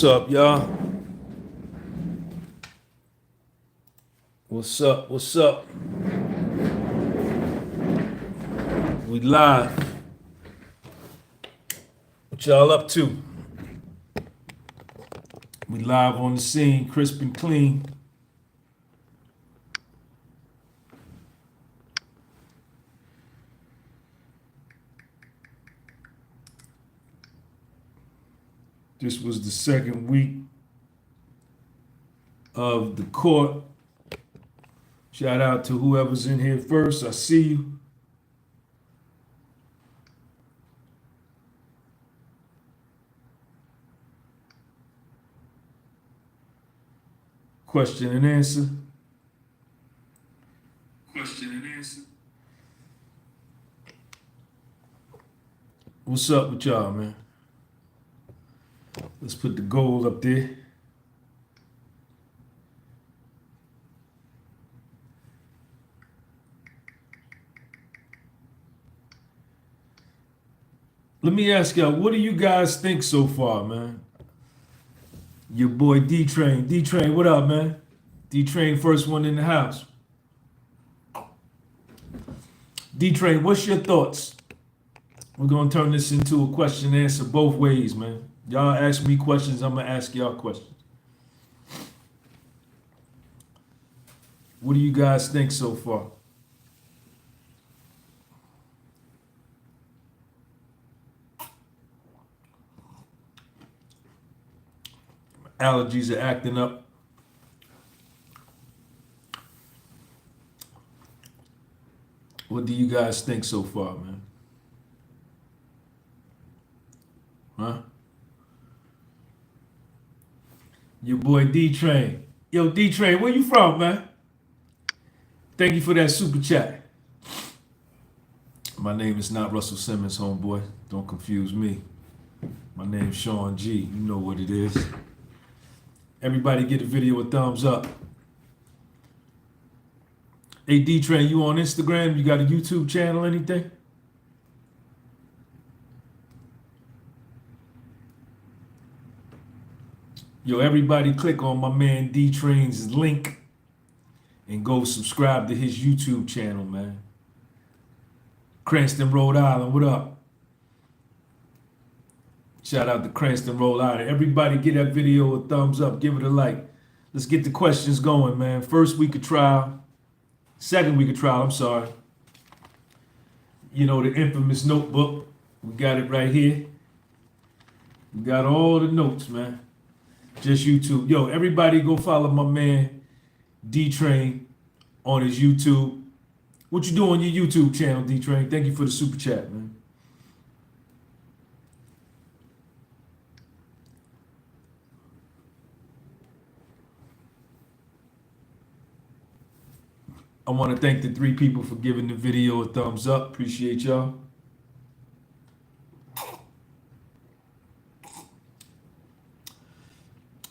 What's up, y'all? What's up? What's up? We live. What y'all up to? We live on the scene, crisp and clean. This was the second week of the court. Shout out to whoever's in here first. I see you. Question and answer. Question and answer. What's up with y'all, man? Let's put the goal up there. Let me ask y'all, what do you guys think so far, man? Your boy D-Train. D-Train, what up, man? D-Train, first one in the house. D-Train, what's your thoughts? We're going to turn this into a question and answer both ways, man. Y'all ask me questions, I'm going to ask y'all questions. What do you guys think so far? Allergies are acting up. What do you guys think so far, man? Huh? Your boy D-Train. Yo, D-Train, where you from, man? Thank you for that super chat. My name is not Russell Simmons, homeboy. Don't confuse me. My name's Sean G. You know what it is. Everybody get the video a thumbs up. Hey, D-Train, you on Instagram? You got a YouTube channel, anything? Yo, everybody click on my man D-Train's link and go subscribe to his YouTube channel, man. Cranston, Rhode Island, what up? Shout out to Cranston, Rhode Island. Everybody get that video a thumbs up. Give it a like. Let's get the questions going, man. First week of trial. Second week of trial, I'm sorry. You know, the infamous notebook. We got it right here. We got all the notes, man. Just YouTube. Yo, everybody go follow my man D-Train on his YouTube. What you do on your YouTube channel, D-Train? Thank you for the super chat, man. I want to thank the 3 people for giving the video a thumbs up. Appreciate y'all.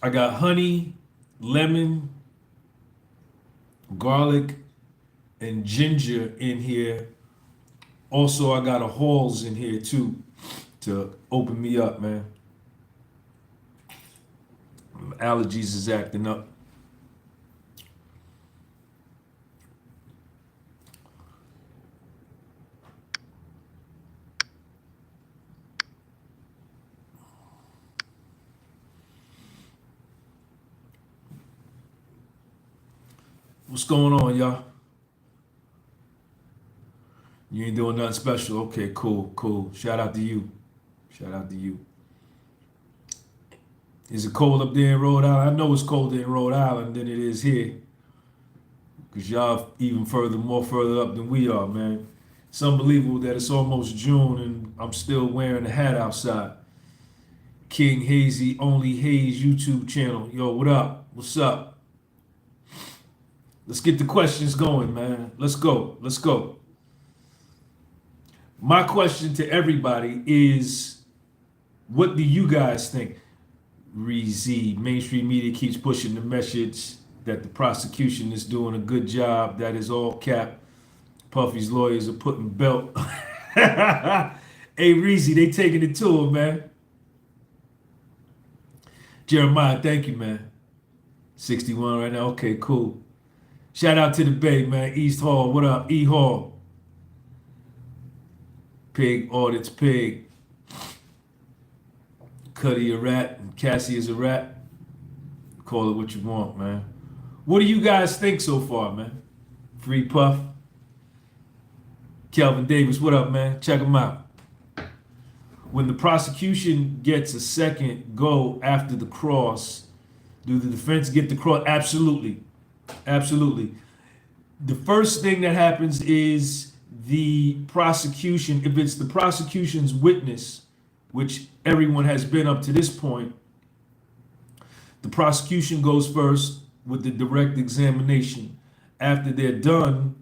I got honey, lemon, garlic, and ginger in here. Also, I got a Halls in here too to open me up, man. Allergies is acting up. What's going on, y'all? You ain't doing nothing special. Okay, cool, cool. Shout out to you. Shout out to you. Is it cold up there in Rhode Island? I know it's colder in Rhode Island than it is here. Because y'all even more further up than we are, man. It's unbelievable that it's almost June and I'm still wearing a hat outside. King Hazy, Only Haze YouTube channel. Yo, what up? What's up? Let's get the questions going, man. Let's go. Let's go. My question to everybody is, what do you guys think? Reezy, mainstream media keeps pushing the message that the prosecution is doing a good job. That is all cap. Puffy's lawyers are putting belt. Hey, Reezy, they taking it to him, man. Jeremiah, thank you, man. 61 right now. Okay, cool. Shout out to the Bay, man. East Hall. What up? E Hall. Pig audits pig. Cuddy a rat and Cassie is a rat. Call it what you want, man. What do you guys think so far, man? Free Puff. Kelvin Davis, what up, man? Check him out. When the prosecution gets a second go after the cross, do the defense get the cross? Absolutely. Absolutely. The first thing that happens is the prosecution, if it's the prosecution's witness, which everyone has been up to this point, the prosecution goes first with the direct examination. After they're done,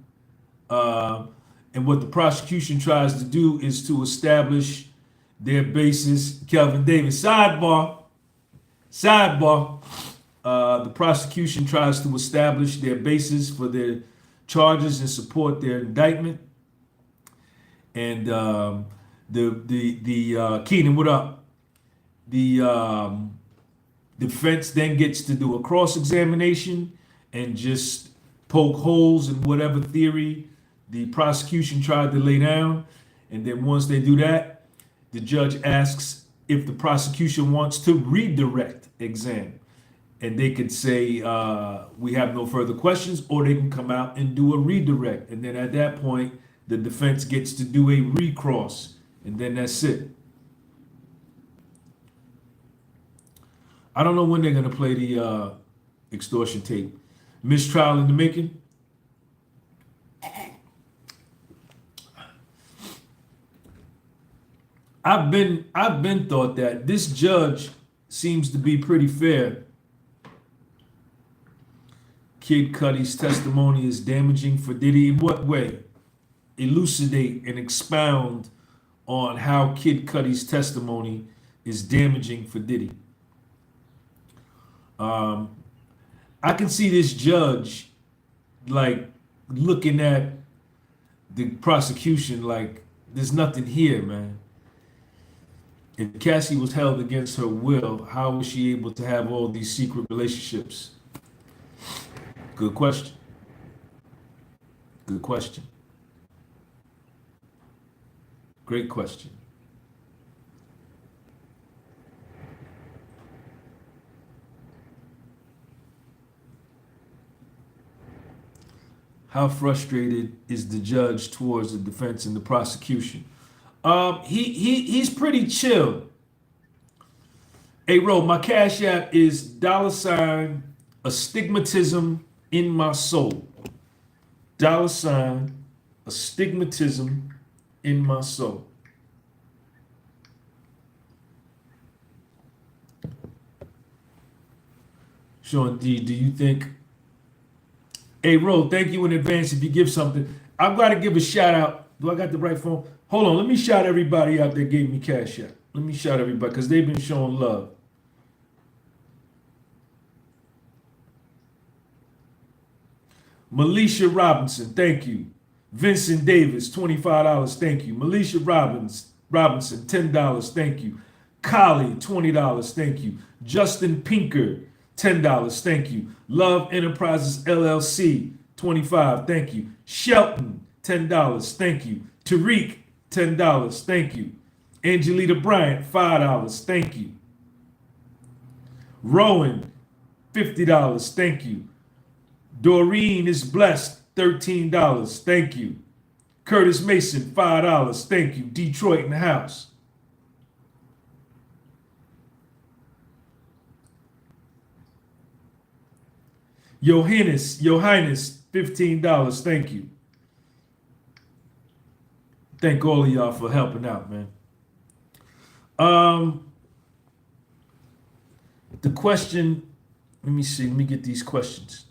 and what the prosecution tries to do is to establish their basis. Kelvin Davis, sidebar. The prosecution tries to establish their basis for their charges and support their indictment. And Keenan, what up? The defense then gets to do a cross-examination and just poke holes in whatever theory the prosecution tried to lay down. And then once they do that, the judge asks if the prosecution wants to redirect exam. And they could say, we have no further questions, or they can come out and do a redirect. And then at that point, the defense gets to do a recross. And then that's it. I don't know when they're going to play the extortion tape. Mistrial in the making. I've been thought that this judge seems to be pretty fair. Kid Cudi's testimony is damaging for Diddy. In what way? Elucidate and expound on how Kid Cudi's testimony is damaging for Diddy. I can see this judge like looking at the prosecution like there's nothing here, man. If Cassie was held against her will, how was she able to have all these secret relationships? Good question. Good question. Great question. How frustrated is the judge towards the defense and the prosecution? He's pretty chill. Hey, Ro, my Cash App is $ astigmatism in my soul. $ astigmatism in my soul. Sean D, do you think? Hey, Ro, thank you in advance if you give something. I've got to give a shout out. Do I got the right phone? Hold on, let me shout everybody out that gave me Cash App. Let me shout everybody because they've been showing love. Melisha Robinson, thank you. Vincent Davis, $25, thank you. Melisha Robinson, $10, thank you. Collie, $20, thank you. Justin Pinker, $10, thank you. Love Enterprises LLC, $25, thank you. Shelton, $10, thank you. Tariq, $10, thank you. Angelita Bryant, $5, thank you. Rowan, $50, thank you. Doreen is blessed, $13, thank you. Curtis Mason, $5, thank you. Detroit in the house. Johannes, $15, thank you. Thank all of y'all for helping out, man. The question, let me see, let me get these questions.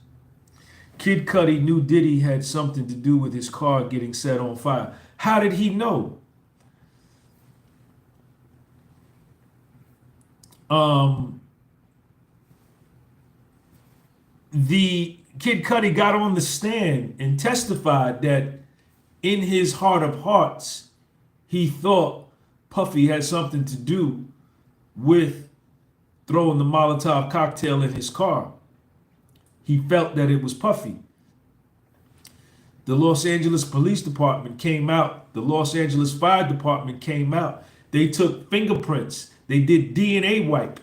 Kid Cudi knew Diddy had something to do with his car getting set on fire. How did he know? The Kid Cudi got on the stand and testified that in his heart of hearts, he thought Puffy had something to do with throwing the Molotov cocktail in his car. He felt that it was Puffy. The Los Angeles Police Department came out. The Los Angeles Fire Department came out. They took fingerprints. They did DNA wipe.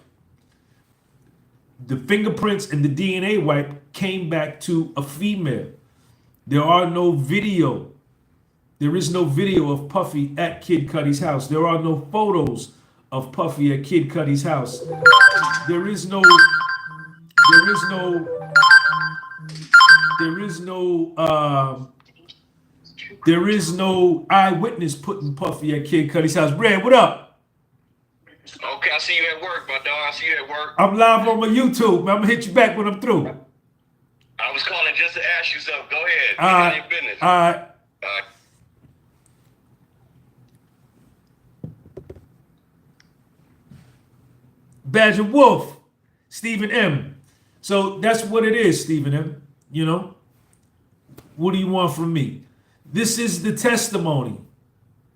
The fingerprints and the DNA wipe came back to a female. There are no video. There is no video of Puffy at Kid Cudi's house. There are no photos of Puffy at Kid Cudi's house. There is no eyewitness putting Puffy at Kid Cudi's house. Brad, what up? Okay, I see you at work, my dog. I see you at work. I'm live on my YouTube, man. I'm gonna hit you back when I'm through. I was calling just to ask you something. Go ahead. All right. Your business. All right. Badger Wolf, Stephen M. So that's what it is, Stephen M. You know, what do you want from me? This is the testimony.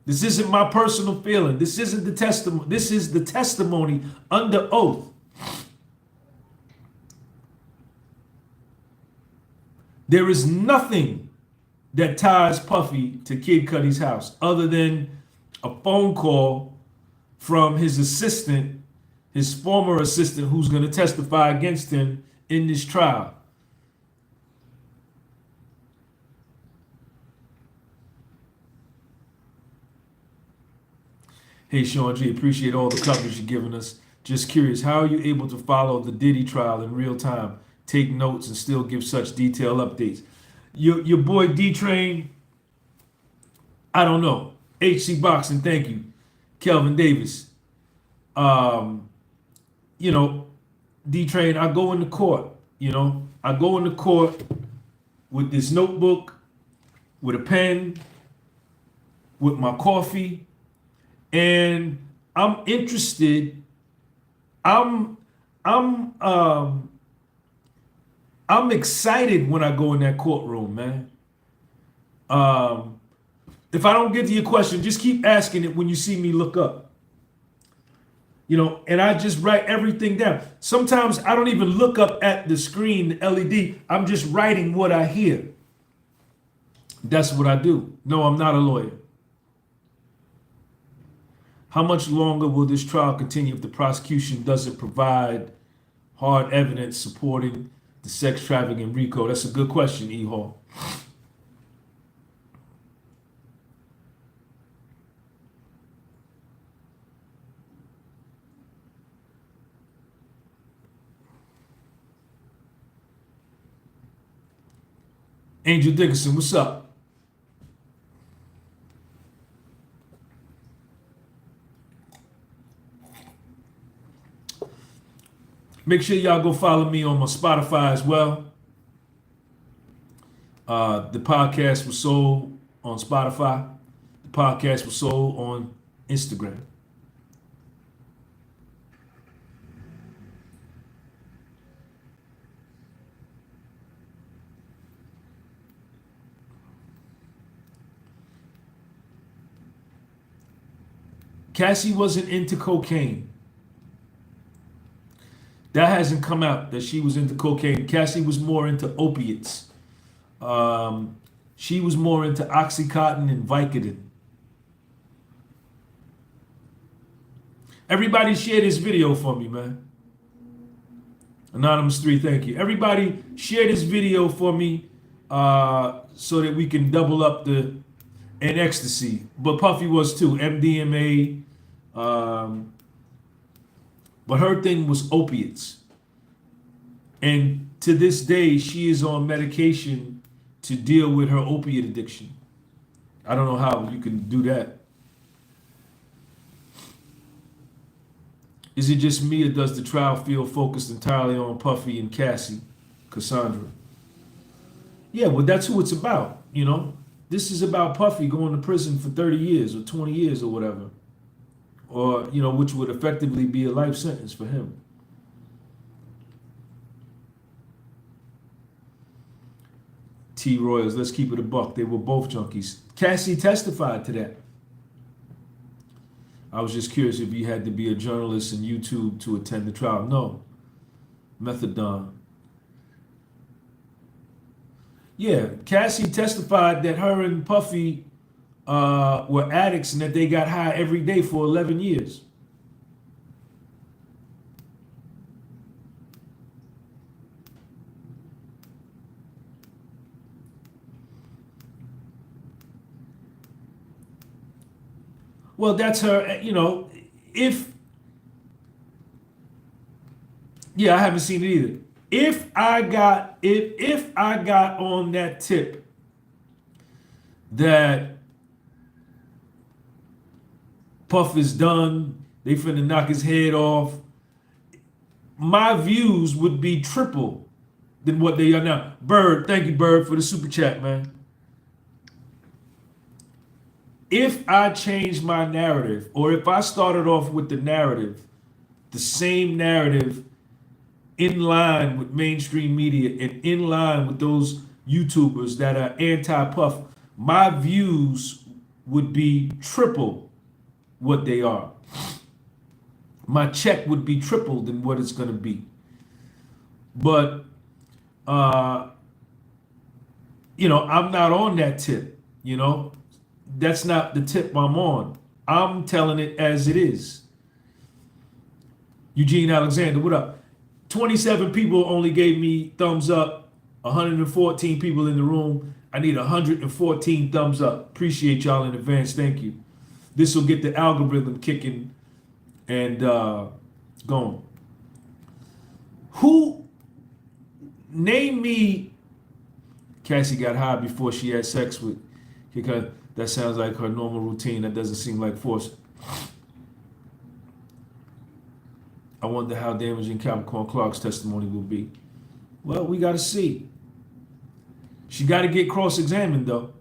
This isn't my personal feeling. This isn't the testimony. This is the testimony under oath. There is nothing that ties Puffy to Kid Cudi's house other than a phone call from his assistant, his former assistant, who's going to testify against him in this trial. Hey, Sean G, appreciate all the coverage you're giving us. Just curious, how are you able to follow the Diddy trial in real time, take notes, and still give such detailed updates? Your boy D-Train, I don't know. HC Boxing, thank you. Kelvin Davis. You know, D-Train, I go into court, you know. I go into court with this notebook, with a pen, with my coffee, and I'm interested. I'm excited when I go in that courtroom, man. If I don't get to your question, just keep asking it when you see me look up. You know, and I just write everything down. Sometimes I don't even look up at the screen, the LED. I'm just writing what I hear. That's what I do. No, I'm not a lawyer. How much longer will this trial continue if the prosecution doesn't provide hard evidence supporting the sex trafficking RICO? That's a good question, E. Hall. Angel Dickinson, what's up? Make sure y'all go follow me on my Spotify as well. The podcast was sold on Spotify. The podcast was sold on Instagram. Cassie wasn't into cocaine. That hasn't come out that she was into cocaine. Cassie was more into opiates. She was more into Oxycontin and Vicodin. Everybody share this video for me, man. Anonymous 3, thank you. Everybody share this video for me so that we can double up the and ecstasy. But Puffy was too, MDMA. But her thing was opiates. And to this day, she is on medication to deal with her opiate addiction. I don't know how you can do that. Is it just me, or does the trial feel focused entirely on Puffy and Cassie, Cassandra? Yeah, well, that's who it's about, you know? This is about Puffy going to prison for 30 years or 20 years or whatever. Or, you know, which would effectively be a life sentence for him. T. Royals, let's keep it a buck. They were both junkies. Cassie testified to that. I was just curious if you had to be a journalist in YouTube to attend the trial. No. Methadone. Yeah, Cassie testified that her and Puffy were addicts and that they got high every day for 11 years. Well, that's her, you know, yeah, I haven't seen it either. If I got on that tip that Puff is done, they finna knock his head off, my views would be triple than what they are now. Bird, thank you, Bird, for the super chat, man. If I changed my narrative, or if I started off with the narrative, the same narrative in line with mainstream media and in line with those YouTubers that are anti-Puff, my views would be triple what they are. My check would be triple than what it's going to be. But, you know, I'm not on that tip, you know. That's not the tip I'm on. I'm telling it as it is. Eugene Alexander, what up? 27 people only gave me thumbs up. 114 people in the room. I need 114 thumbs up. Appreciate y'all in advance. Thank you. This will get the algorithm kicking and going. Who, name me, Cassie got high before she had sex with, because that sounds like her normal routine. That doesn't seem like force. I wonder how damaging Capricorn Clark's testimony will be. Well, we got to see. She got to get cross-examined, though.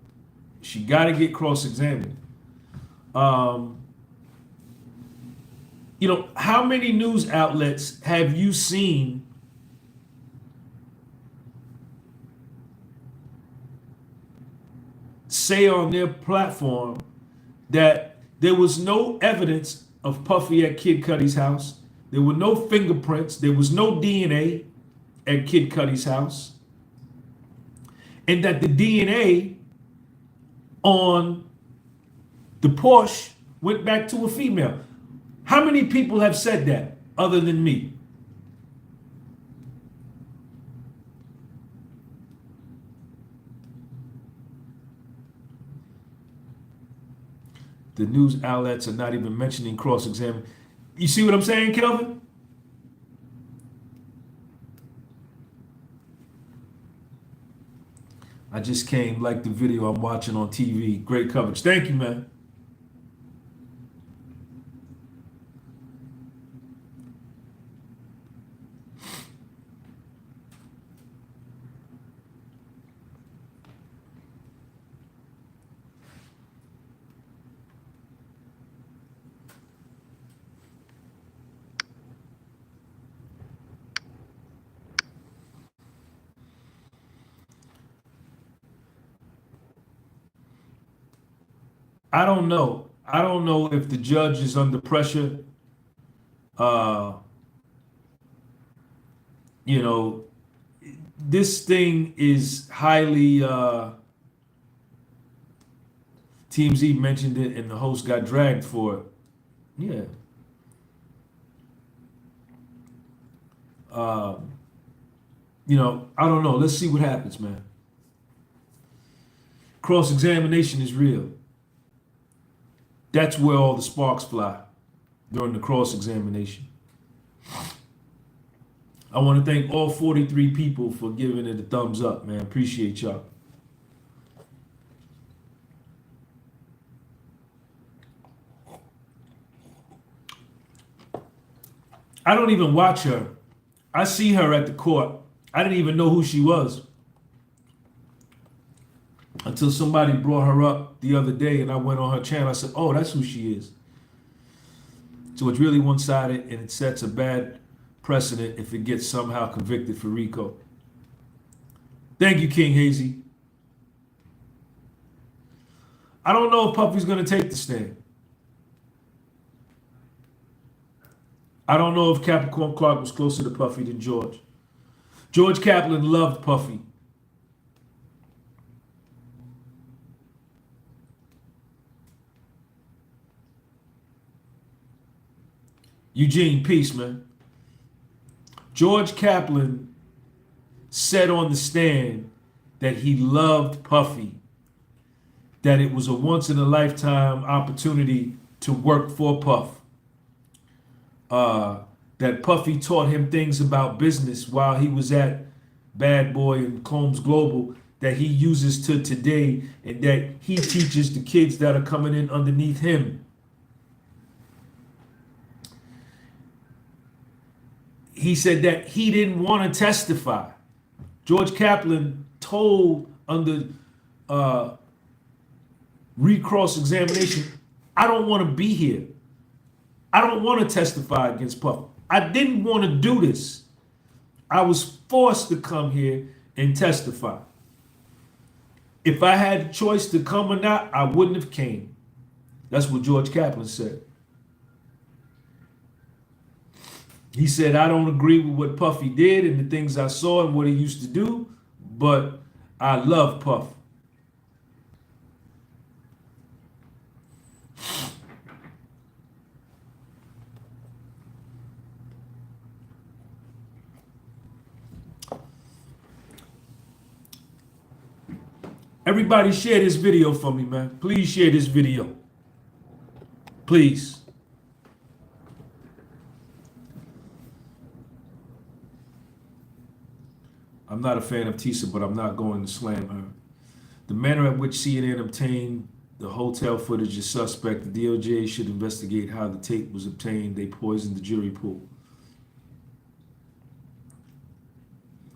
She got to get cross-examined. You know, how many news outlets have you seen say on their platform that there was no evidence of Puffy at Kid Cudi's house? There were no fingerprints. There was no DNA at Kid Cudi's house. And that the DNA on the Porsche went back to a female. How many people have said that other than me? The news outlets are not even mentioning cross-examination. You see what I'm saying, Kelvin? I just came, like the video I'm watching on TV. Great coverage. Thank you, man. I don't know. I don't know if the judge is under pressure. You know, this thing is highly, TMZ mentioned it and the host got dragged for it. Yeah. You know, I don't know. Let's see what happens, man. Cross-examination is real. That's where all the sparks fly during the cross-examination. I want to thank all 43 people for giving it a thumbs up, man. Appreciate y'all. I don't even watch her. I see her at the court. I didn't even know who she was until somebody brought her up the other day and I went on her channel. I said, oh, that's who she is. So it's really one-sided and it sets a bad precedent if it gets somehow convicted for RICO. Thank you, King Hazy. I don't know if Puffy's going to take the stand. I don't know if Capricorn Clark was closer to Puffy than George. George Kaplan loved Puffy. Eugene, peace, man. George Kaplan said on the stand that he loved Puffy, that it was a once-in-a-lifetime opportunity to work for Puff. That Puffy taught him things about business while he was at Bad Boy and Combs Global that he uses to today, and that he teaches the kids that are coming in underneath him. He said that he didn't want to testify. George Kaplan told under recross examination, I don't want to be here. I don't want to testify against Puff. I didn't want to do this. I was forced to come here and testify. If I had a choice to come or not, I wouldn't have came. That's what George Kaplan said. He said, I don't agree with what Puffy did and the things I saw and what he used to do, but I love Puff. Everybody share this video for me, man. Please share this video. Please. I'm not a fan of Tisa, but I'm not going to slam her. The manner at which CNN obtained the hotel footage is suspect. The DOJ should investigate how the tape was obtained. They poisoned the jury pool.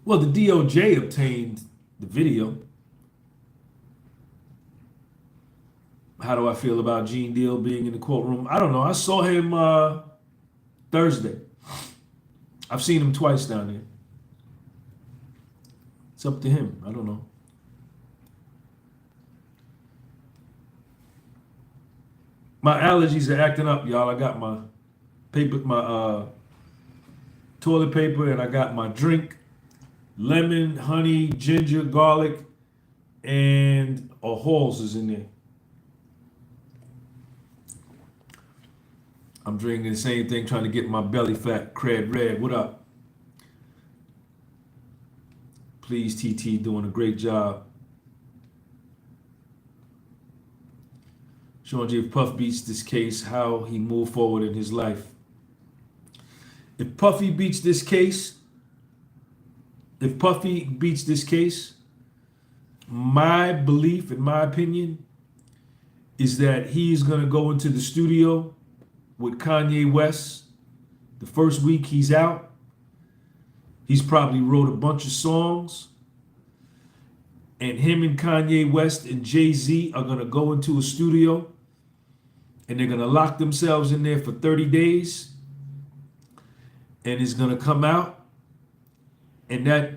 Well, the DOJ obtained the video. How do I feel about Gene Deal being in the courtroom? I don't know. I saw him Thursday. I've seen him twice down there. It's up to him. I don't know. My allergies are acting up, y'all. I got my paper, my toilet paper, and I got my drink. Lemon, honey, ginger, garlic, and a Halls is in there. I'm drinking the same thing, trying to get my belly fat. Cred Red, what up? Please, TT, doing a great job. Sean G, if Puff beats this case, how he move forward in his life. If Puffy beats this case, my belief, in my opinion, is that he's gonna go into the studio with Kanye West. The first week he's out, he's probably wrote a bunch of songs, and him and Kanye West and Jay-Z are gonna go into a studio and they're gonna lock themselves in there for 30 days, and it's gonna come out, and that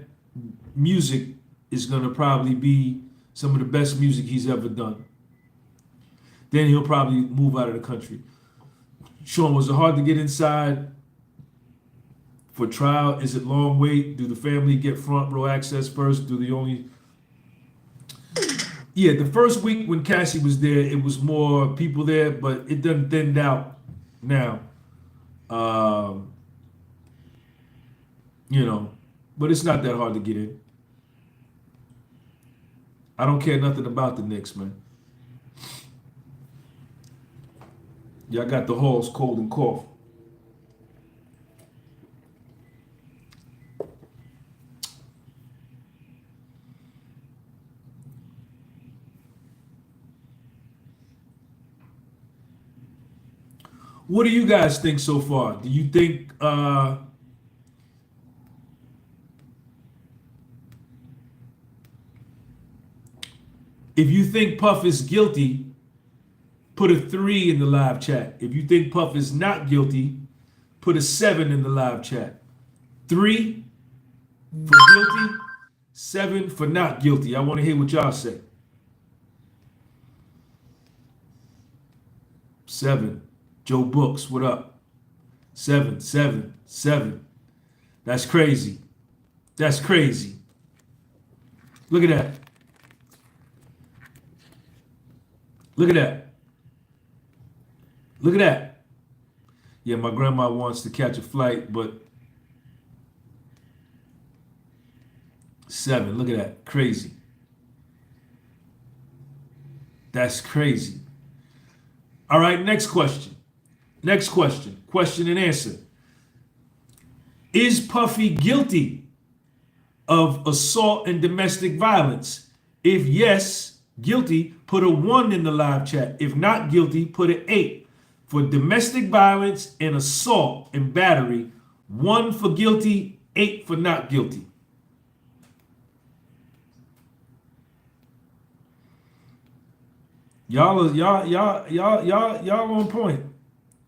music is gonna probably be some of the best music he's ever done. Then he'll probably move out of the country. Sean, was it hard to get inside for trial? Is it long wait? Do the family get front row access first? Do the only... Yeah, the first week when Cassie was there, it was more people there, but it done thinned out now. You know, but it's not that hard to get in. I don't care nothing about the Knicks, man. Y'all got the Halls, cold and cough. What do you guys think so far? Do you think if you think Puff is guilty, put a 3 in the live chat. If you think Puff is not guilty, put a 7 in the live chat. 3 for guilty, 7 for not guilty. I want to hear what y'all say. 7. Joe Books, what up? 7, 7, 7. That's crazy. That's crazy. Look at that. Look at that. Look at that. Yeah, my grandma wants to catch a flight, but 7. Look at that. Crazy. That's crazy. All right, next question. Next question. Question and answer. Is Puffy guilty of assault and domestic violence? If yes, guilty, put a 1 in the live chat. If not guilty, put an 8. For domestic violence and assault and battery, 1 for guilty, 8 for not guilty. Y'all on point.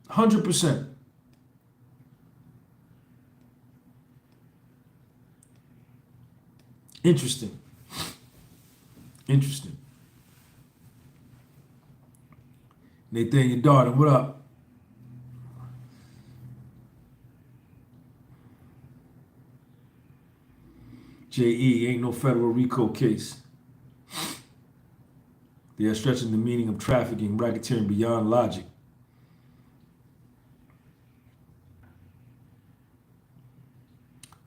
100%. Interesting. Interesting. Nathaniel Darden, what up? J.E. ain't no federal RICO case. They are stretching the meaning of trafficking, racketeering beyond logic.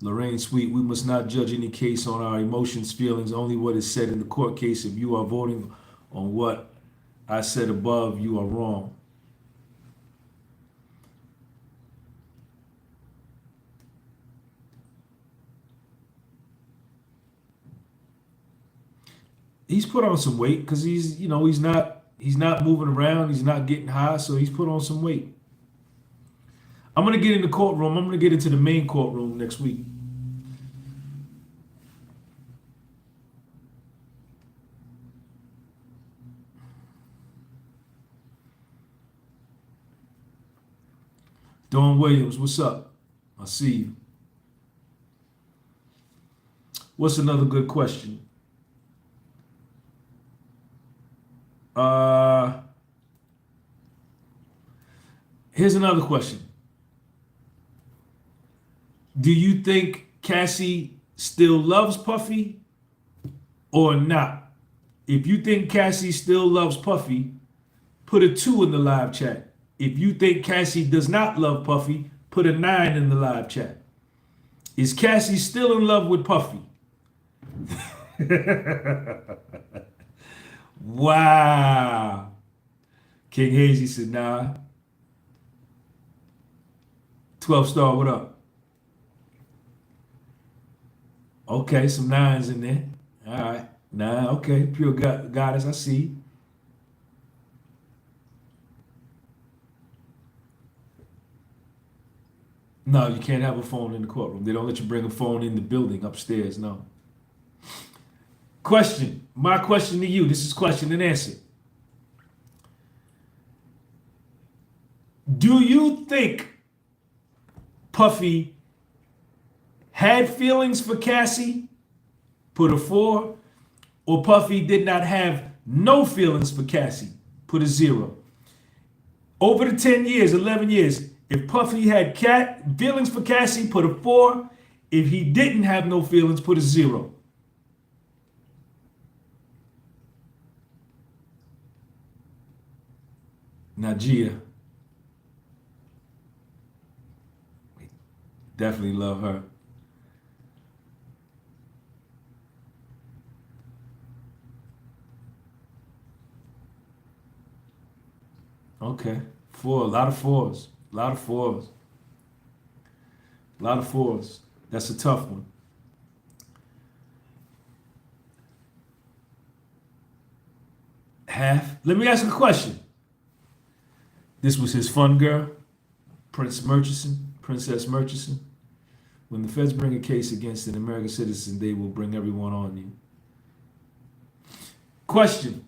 Lorraine Sweet, we must not judge any case on our emotions, feelings, only what is said in the court case. If you are voting on what I said above, you are wrong. He's put on some weight because he's not moving around, he's not getting high, so he's put on some weight. I'm gonna get in the courtroom. I'm gonna get into the main courtroom next week. Dawn Williams, what's up? I see you. What's another good question? Here's another question. Do you think Cassie still loves Puffy or not? If you think Cassie still loves Puffy, put a 2 in the live chat. If you think Cassie does not love Puffy, put a 9 in the live chat. Is Cassie still in love with Puffy? Wow. King Hazy said, nah. 12 star, what up? Okay, some 9s in there. All right. 9, okay. Pure goddess, I see. No, you can't have a phone in the courtroom. They don't let you bring a phone in the building upstairs, no. Question. My question to you. This is question and answer. Do you think Puffy had feelings for Cassie? Put a 4. Or Puffy did not have no feelings for Cassie? Put a 0. Over the 10 years, 11 years, if Puffy had feelings for Cassie, put a 4. If he didn't have no feelings, put a 0. Najia. Definitely love her. Okay. 4, a lot of 4s. A lot of 4s. A lot of 4s. That's a tough one. Half. Let me ask a question. This was his fun girl, Princess Murchison. When the feds bring a case against an American citizen, they will bring everyone on you. Question.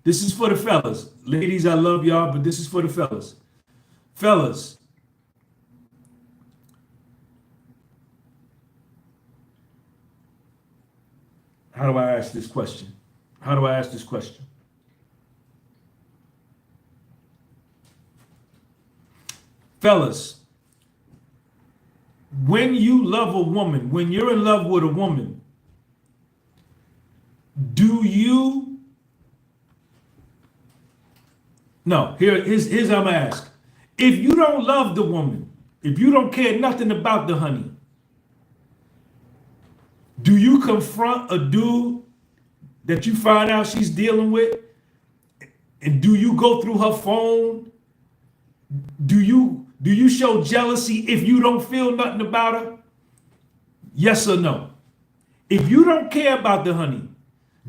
This is for the fellas. Ladies, I love y'all, but this is for the fellas. Fellas, how do I ask this question? How do I ask this question? Fellas, when you love a woman, when you're in love with a woman, do you... No, here's how I'm gonna ask. If you don't love the woman, if you don't care nothing about the honey, do you confront a dude that you find out she's dealing with? And do you go through her phone? Do you show jealousy if you don't feel nothing about her? Yes or no? If you don't care about the honey,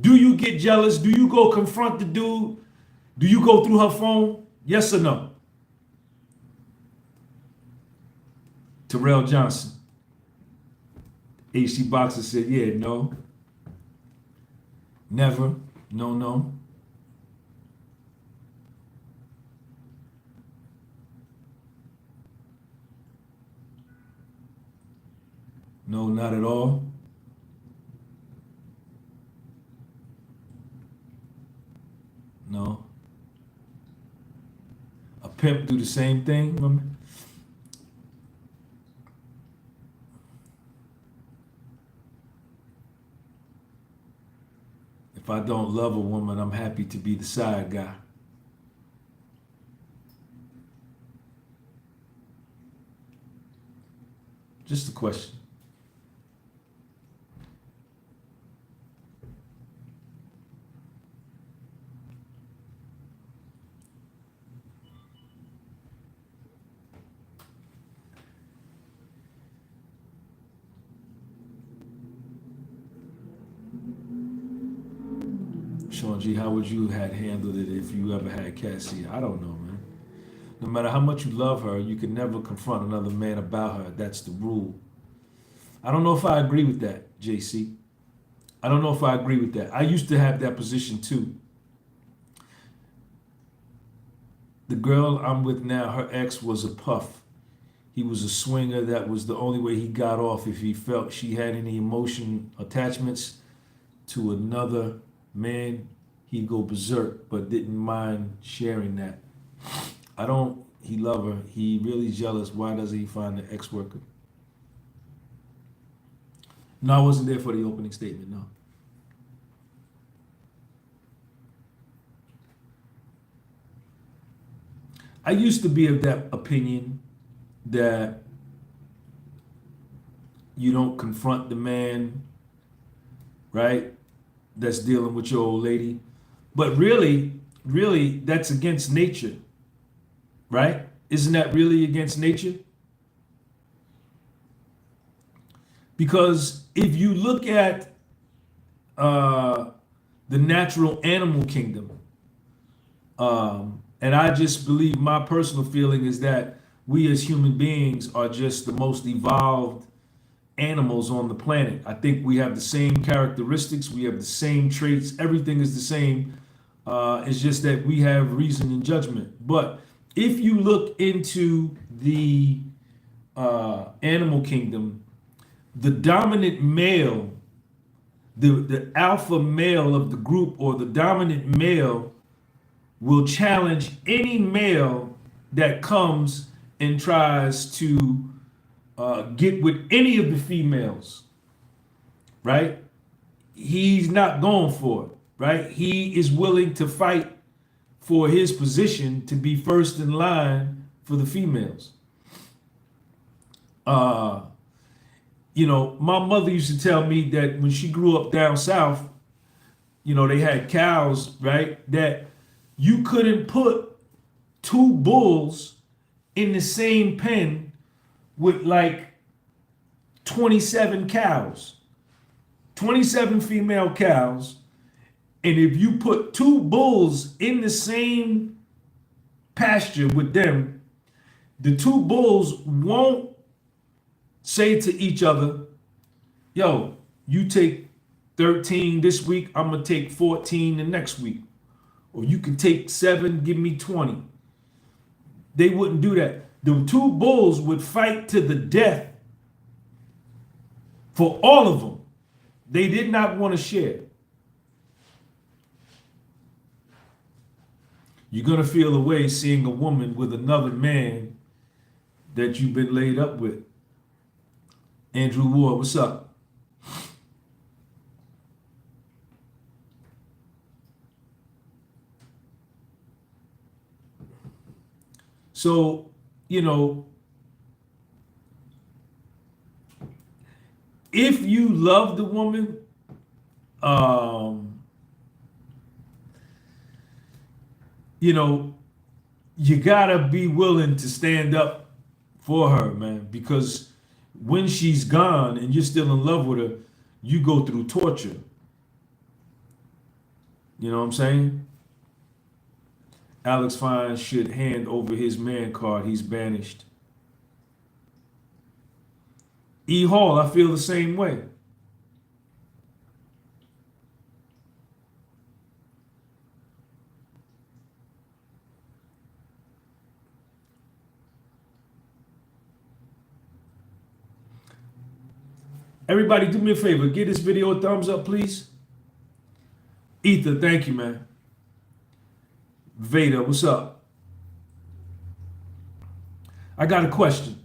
do you get jealous? Do you go confront the dude? Do you go through her phone? Yes or no? Terrell Johnson. HC Boxer said, yeah, no. Never. No, no. No, not at all. No. A pimp do the same thing, remember? If I don't love a woman, I'm happy to be the side guy. Just a question. Sean G, how would you have handled it if you ever had Cassie? I don't know, man. No matter how much you love her, you can never confront another man about her. That's the rule. I don't know if I agree with that, JC. I don't know if I agree with that. I used to have that position too. The girl I'm with now, her ex was a puff. He was a swinger. That was the only way he got off. If he felt she had any emotion attachments to another man, he'd go berserk, but didn't mind sharing that. He love her. He really jealous. Why doesn't he find the ex-worker? No, I wasn't there for the opening statement, no. I used to be of that opinion that you don't confront the man, right, that's dealing with your old lady. But really, that's against nature, right? Isn't that really against nature? Because if you look at the natural animal kingdom, and I just believe, my personal feeling is that we as human beings are just the most evolved animals on the planet. I think we have the same characteristics, we have the same traits, everything is the same. It's just that we have reason and judgment. But if you look into the animal kingdom, the dominant male, the alpha male of the group, or the dominant male, will challenge any male that comes and tries to get with any of the females, right? He's not going for it, right? He is willing to fight for his position to be first in line for the females. You know, my mother used to tell me that when she grew up down south, you know, they had cows, right? That you couldn't put two bulls in the same pen with like 27 cows, 27 female cows. And if you put two bulls in the same pasture with them, the two bulls won't say to each other, yo, you take 13 this week, I'm gonna take 14 the next week. Or you can take 7, give me 20. They wouldn't do that. The two bulls would fight to the death for all of them. They did not want to share. You're gonna feel a way seeing a woman with another man that you've been laid up with. Andrew Ward, what's up? So, you know, if you love the woman, you know, you gotta be willing to stand up for her, man, because when she's gone and you're still in love with her, you go through torture. You know what I'm saying? Alex Fine should hand over his man card. He's banished. E. Hall, I feel the same way. Everybody, do me a favor. Give this video a thumbs up, please. Ether, thank you, man. Veda, what's up? I got a question.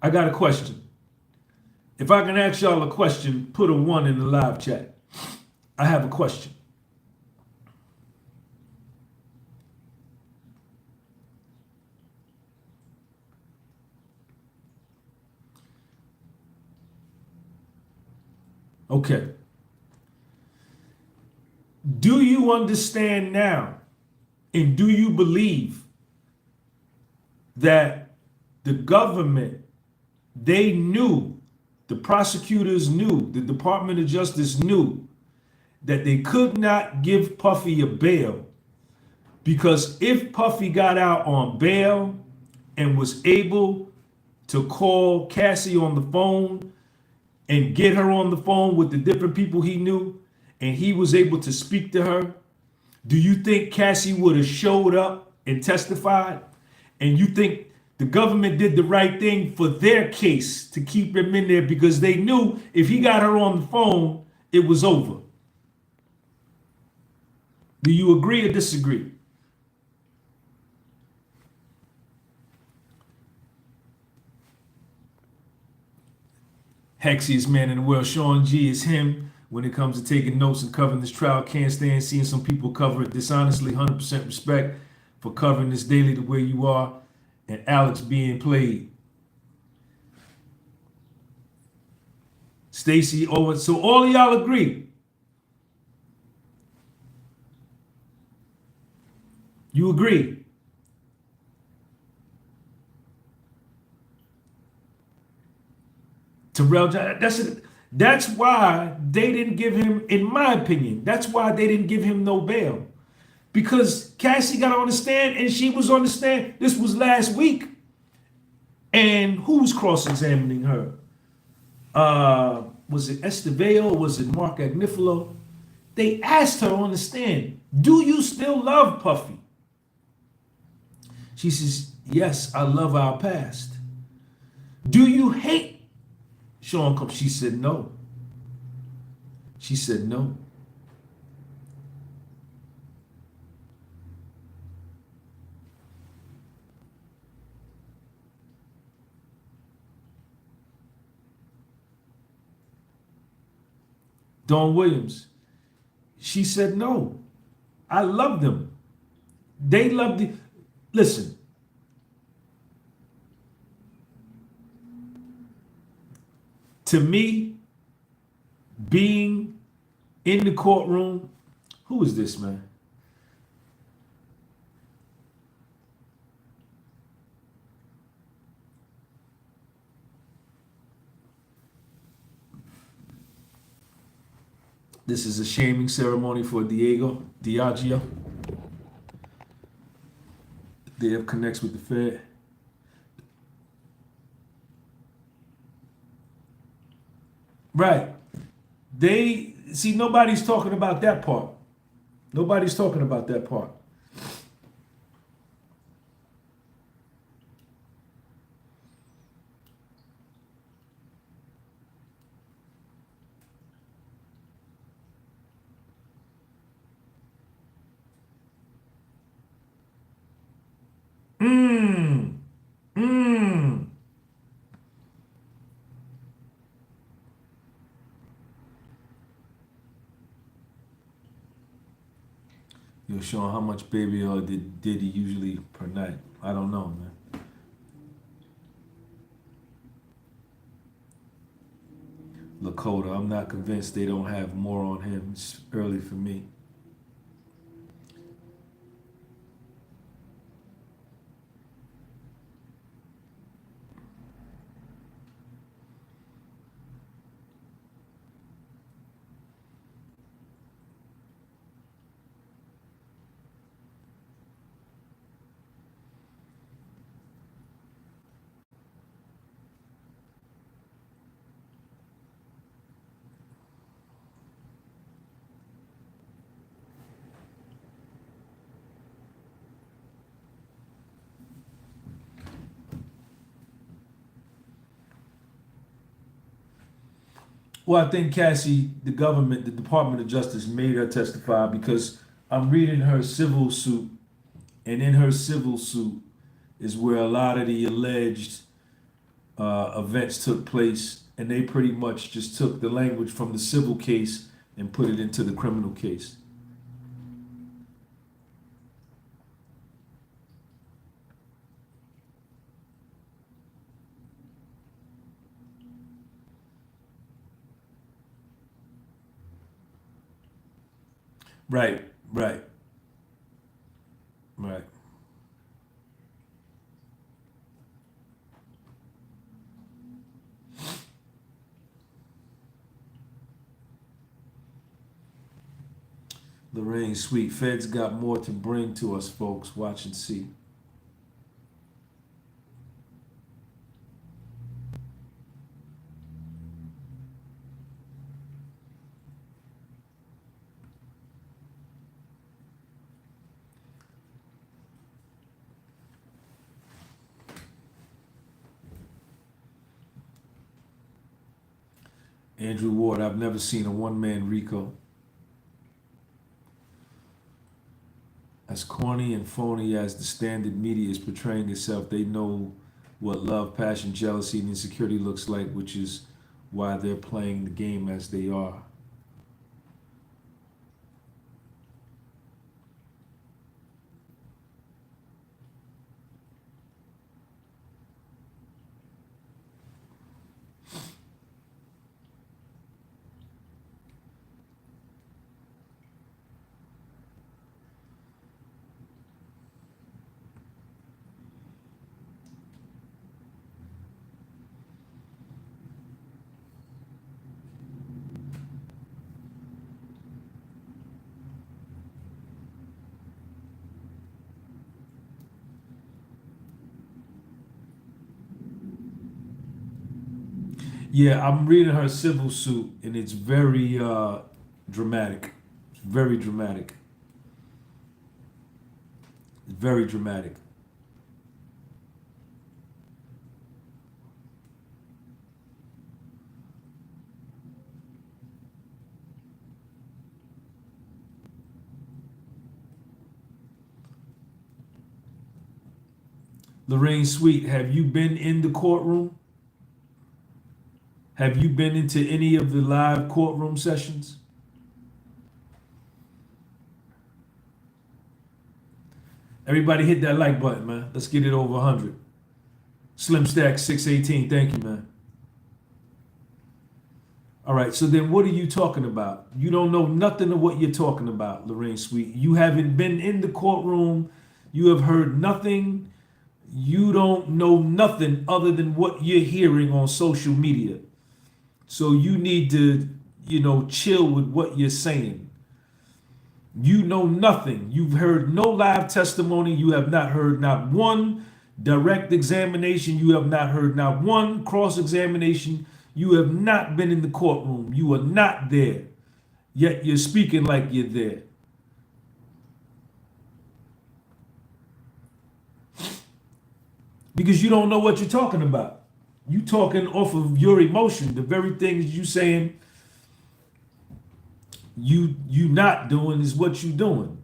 If I can ask y'all a question, put a 1 in the live chat. I have a question. Okay. Do you understand now, and do you believe that the government, they knew, the prosecutors knew, the Department of Justice knew that they could not give Puffy a bail, because if Puffy got out on bail and was able to call Cassie on the phone and get her on the phone with the different people he knew, and he was able to speak to her, do you think Cassie would have showed up and testified? And you think the government did the right thing for their case to keep him in there because they knew if he got her on the phone, it was over? Do you agree or disagree? Hexiest man in the world, Sean G, is him. When it comes to taking notes and covering this trial, can't stand seeing some people cover it dishonestly. 100% respect for covering this daily the way you are, and Alex being played. Stacy Owen. So all of y'all agree. You agree. Terrell, that's why they didn't give him, in my opinion, that's why they didn't give him no bail. Because Cassie got on the stand and she was on the stand. This was last week. And who was cross-examining her? Was it Estevao or was it Mark Agnifilo? They asked her on the stand, do you still love Puffy? She says, yes, I love our past. Do you hate Sean Combs? She said no. She said no. Dawn Williams, she said no. I love them. They love the. Listen. To me, being in the courtroom, who is this, man? This is a shaming ceremony for Diageo. They connects with the Fed. Right. They see, nobody's talking about that part. Nobody's talking about that part. Yo, Sean, how much baby oil did Diddy usually per night? I don't know, man. Lakota, I'm not convinced they don't have more on him. It's early for me. Well, I think Cassie, the government, the Department of Justice made her testify because I'm reading her civil suit, and in her civil suit is where a lot of the alleged events took place, and they pretty much just took the language from the civil case and put it into the criminal case. Right, right, right. Lorraine, sweet. Feds got more to bring to us, folks. Watch and see. Andrew Ward, I've never seen a one-man RICO. As corny and phony as the standard media is portraying itself, they know what love, passion, jealousy, and insecurity looks like, which is why they're playing the game as they are. Yeah, I'm reading her civil suit, and it's very dramatic. It's very dramatic. It's very dramatic. Lorraine Sweet, have you been in the courtroom? Have you been into any of the live courtroom sessions? Everybody hit that like button, man. Let's get it over 100. Slim Stack 618, thank you, man. All right, so then what are you talking about? You don't know nothing of what you're talking about, Lorraine Sweet. You haven't been in the courtroom. You have heard nothing. You don't know nothing other than what you're hearing on social media. So you need to, chill with what you're saying. You know nothing. You've heard no live testimony. You have not heard not one direct examination. You have not heard not one cross-examination. You have not been in the courtroom. You are not there. Yet you're speaking like you're there. Because you don't know what you're talking about. You talking off of your emotion. The very things you saying you not doing is what you doing.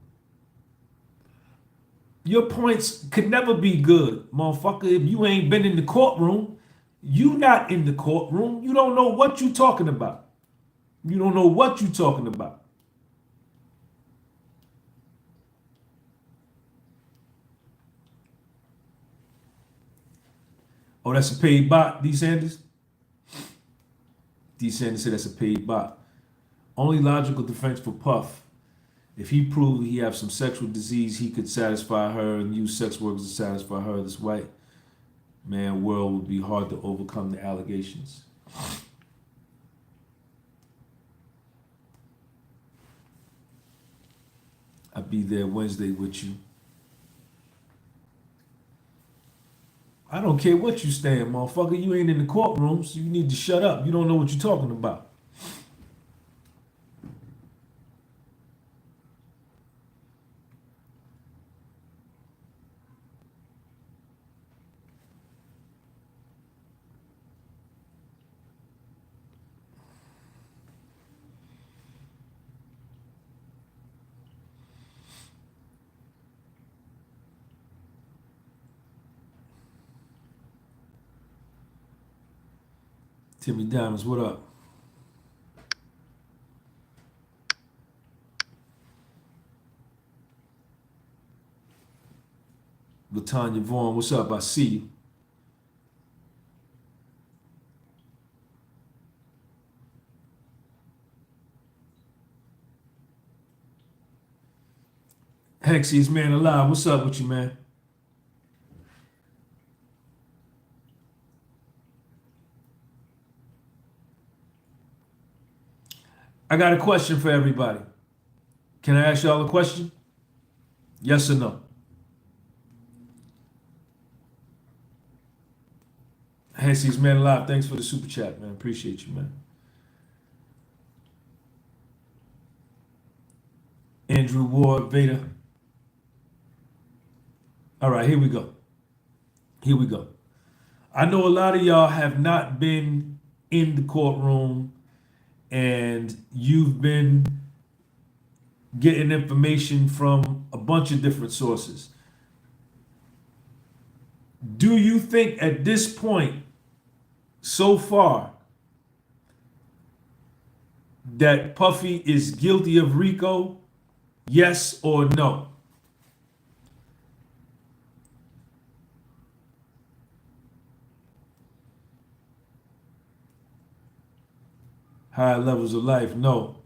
Your points could never be good, motherfucker. If you ain't been in the courtroom, you not in the courtroom. You don't know what you talking about. You don't know what you talking about. Oh, that's a paid bot, D. Sanders? D. Sanders said that's a paid bot. Only logical defense for Puff. If he proved he have some sexual disease, he could satisfy her and use sex workers to satisfy her. This white man world would be hard to overcome the allegations. I'll be there Wednesday with you. I don't care what you stand, motherfucker. You ain't in the courtroom, so you need to shut up. You don't know what you're talking about. Timmy Diamonds, what up? Latanya Vaughn, what's up? I see you. Hexiest man alive, what's up with you, man? I got a question for everybody. Can I ask y'all a question? Yes or no? Hexiest man alive, thanks for the super chat, man. Appreciate you, man. Andrew Ward, Veda. All right, here we go. Here we go. I know a lot of y'all have not been in the courtroom and you've been getting information from a bunch of different sources. Do you think at this point, so far, that Puffy is guilty of RICO? Yes or no? High levels of life, no.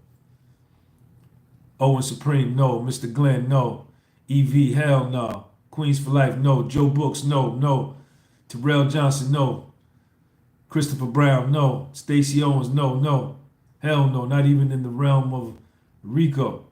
Owen Supreme, no. Mr. Glenn, no. EV, hell no. Queens for Life, no. Joe Books, no, no. Terrell Johnson, no. Christopher Brown, no. Stacey Owens, no, no. Hell no, not even in the realm of RICO.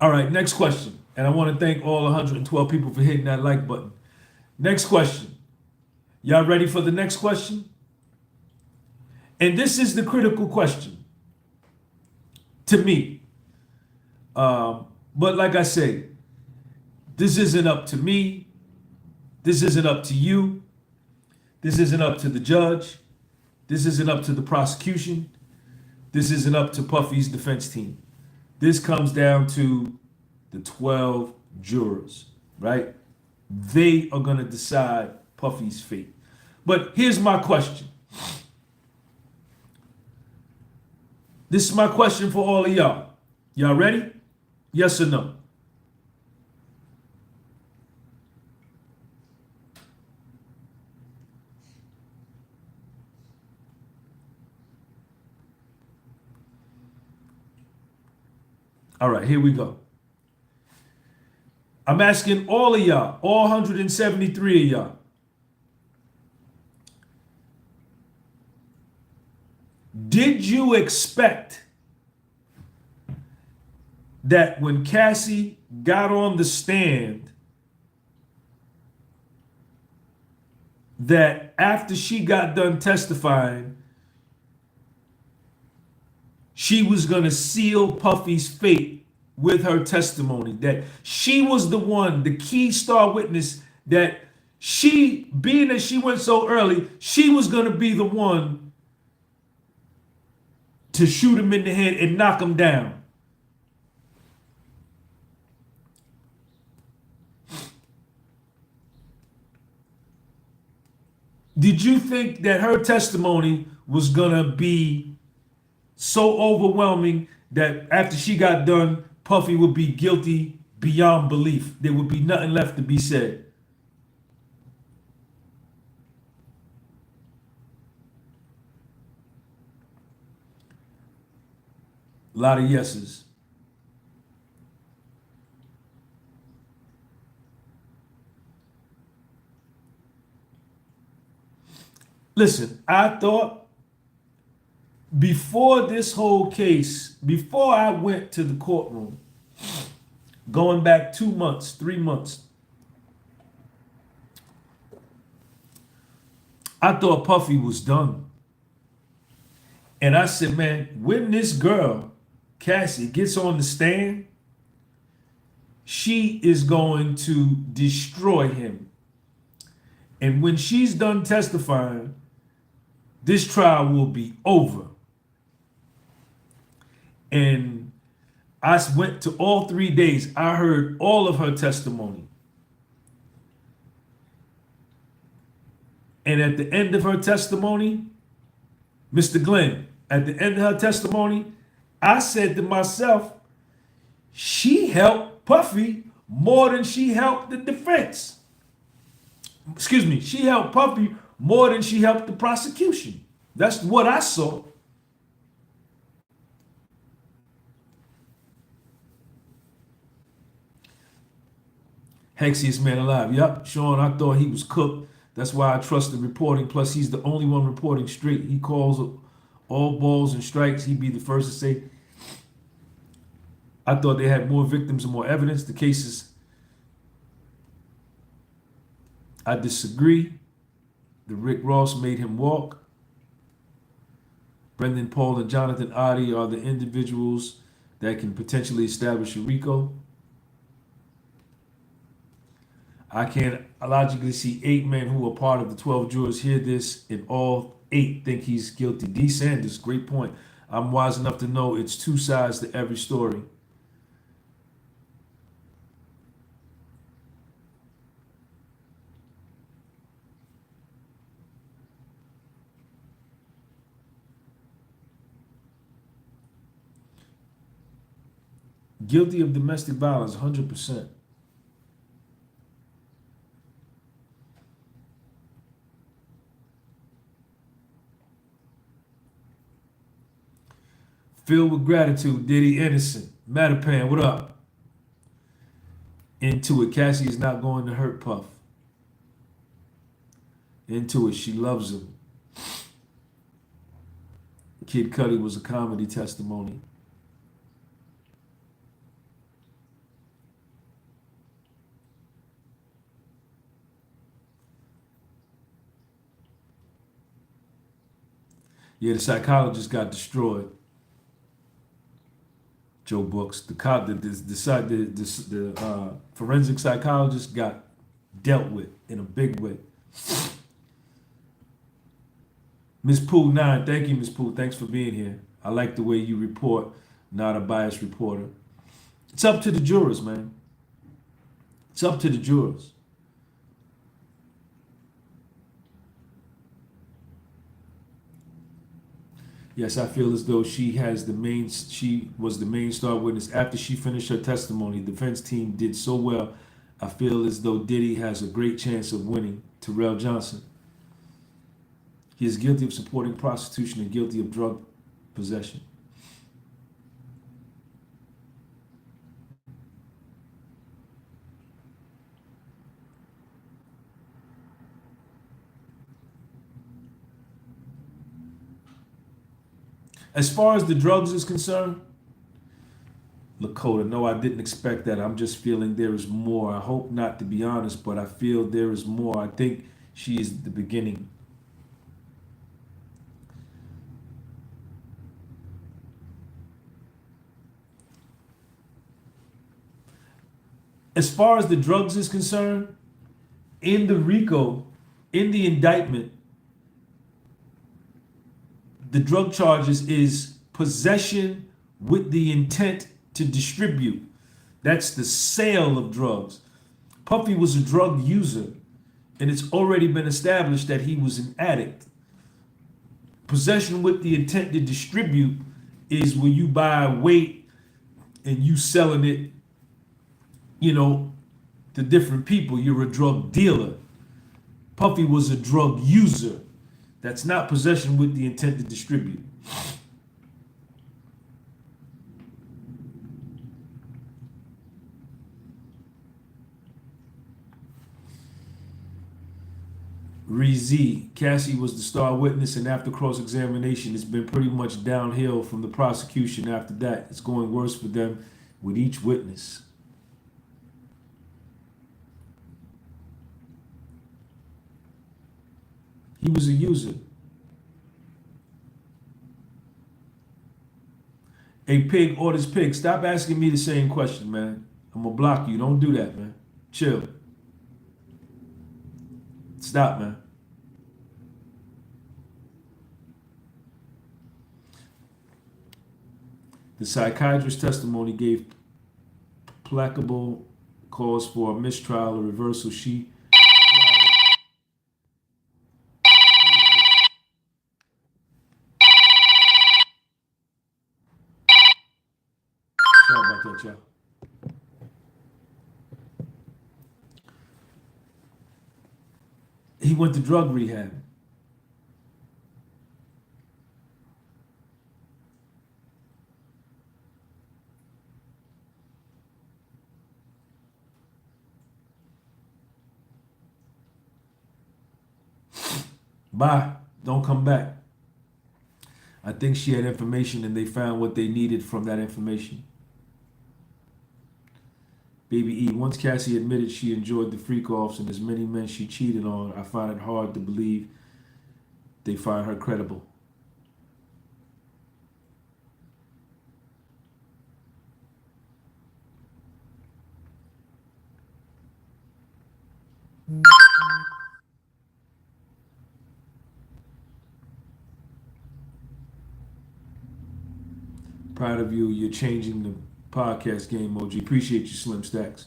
All right, next question. And I want to thank all 112 people for hitting that like button. Next question. Y'all ready for the next question? And this is the critical question to me. But like I say, this isn't up to me. This isn't up to you. This isn't up to the judge. This isn't up to the prosecution. This isn't up to Puffy's defense team. This comes down to the 12 jurors, right? They are going to decide Puffy's fate. But here's my question. This is my question for all of y'all. Y'all ready? Yes or no? All right, here we go. I'm asking all of y'all, all 173 of y'all. Did you expect that when Cassie got on the stand, that after she got done testifying, she was going to seal Puffy's fate with her testimony, that she was the one, the key star witness, that she, being that she went so early, she was going to be the one to shoot him in the head and knock him down? Did you think that her testimony was going to be so overwhelming that after she got done, Puffy would be guilty beyond belief. There would be nothing left to be said. A lot of yeses. Listen, I thought before this whole case, before I went to the courtroom, going back 2 months, 3 months, I thought Puffy was done. And I said, man, when this girl, Cassie, gets on the stand, she is going to destroy him. And when she's done testifying, this trial will be over. And I went to all 3 days. I heard all of her testimony. And at the end of her testimony, Mr. Glenn, at the end of her testimony, I said to myself, she helped Puffy more than she helped the defense. Excuse me, she helped Puffy more than she helped the prosecution. That's what I saw. Hexiest man alive. Yup, Sean, I thought he was cooked. That's why I trust the reporting. Plus, he's the only one reporting straight. He calls all balls and strikes. He'd be the first to say, I thought they had more victims and more evidence. The cases, I disagree. The Rick Ross made him walk. Brendan Paul and Jonathan Oddie are the individuals that can potentially establish a RICO. I can logically see 8 men who are part of the 12 jurors hear this, and all 8 think he's guilty. D. Sanders, great point. I'm wise enough to know it's 2 sides to every story. Guilty of domestic violence, 100%. Filled with gratitude, Diddy innocent. Mattapan, what up? Into it, Cassie is not going to hurt Puff. Into it, she loves him. Kid Cudi was a comedy testimony. Yeah, the psychologist got destroyed. Joe Books, the forensic psychologist got dealt with in a big way. Miss Pooh 9, thank you, Miss Pooh. Thanks for being here. I like the way you report, not a biased reporter. It's up to the jurors, man. It's up to the jurors. Yes, I feel as though she was the main star witness. After she finished her testimony, the defense team did so well. I feel as though Diddy has a great chance of winning. Terrell Johnson. He is guilty of supporting prostitution and guilty of drug possession. As far as the drugs is concerned, Lakota, no, I didn't expect that. I'm just feeling there is more. I hope not, to be honest, but I feel there is more. I think she is the beginning. As far as the drugs is concerned, in the RICO, in the indictment, the drug charges is possession with the intent to distribute. That's the sale of drugs. Puffy was a drug user, and it's already been established that he was an addict. Possession with the intent to distribute is when you buy weight and you selling it, you know, to different people. You're a drug dealer. Puffy was a drug user. That's not possession with the intent to distribute. Reezy, Cassie was the star witness, and after cross-examination, it's been pretty much downhill from the prosecution after that. It's going worse for them with each witness. He was a user. A pig orders pig. Stop asking me the same question, man. I'm gonna block you. Don't do that, man. Chill. Stop, man. The psychiatrist's testimony gave placable cause for a mistrial or reversal. Sorry about that, y'all. He went to drug rehab. Bye. Don't come back. I think she had information and they found what they needed from that information. Baby E, once Cassie admitted she enjoyed the freak-offs and as many men she cheated on, I find it hard to believe they find her credible. Proud of you. You're changing the podcast game, OG. Appreciate you, Slim Stacks.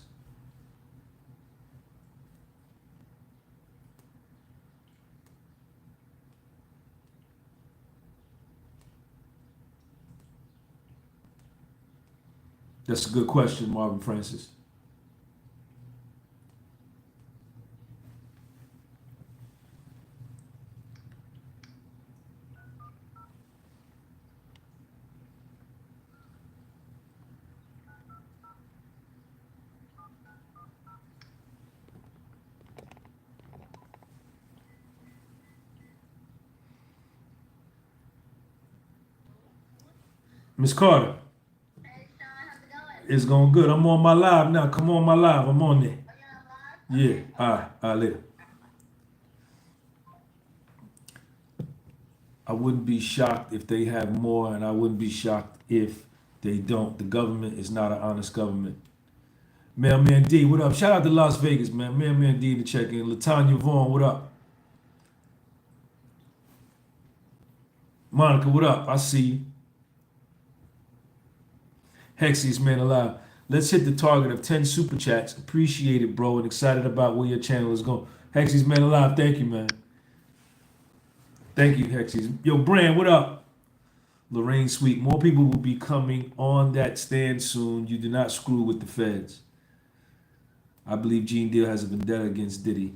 That's a good question, Marvin Francis. Miss Carter. Hey Sean, how's it going? It's going good. I'm on my live now. Come on my live. I'm on there. Are you on live? Yeah. All right, later. I wouldn't be shocked if they have more, and I wouldn't be shocked if they don't. The government is not an honest government. Mailman D, what up? Shout out to Las Vegas, man. Mailman D to check in. Latanya Vaughn, what up? Monica, what up? I see you. Hexies, man alive. Let's hit the target of 10 super chats. Appreciate it, bro, and excited about where your channel is going. Hexies, man alive. Thank you, man. Thank you, Hexies. Yo, Brand, what up? Lorraine Sweet. More people will be coming on that stand soon. You do not screw with the feds. I believe Gene Deal has a vendetta against Diddy.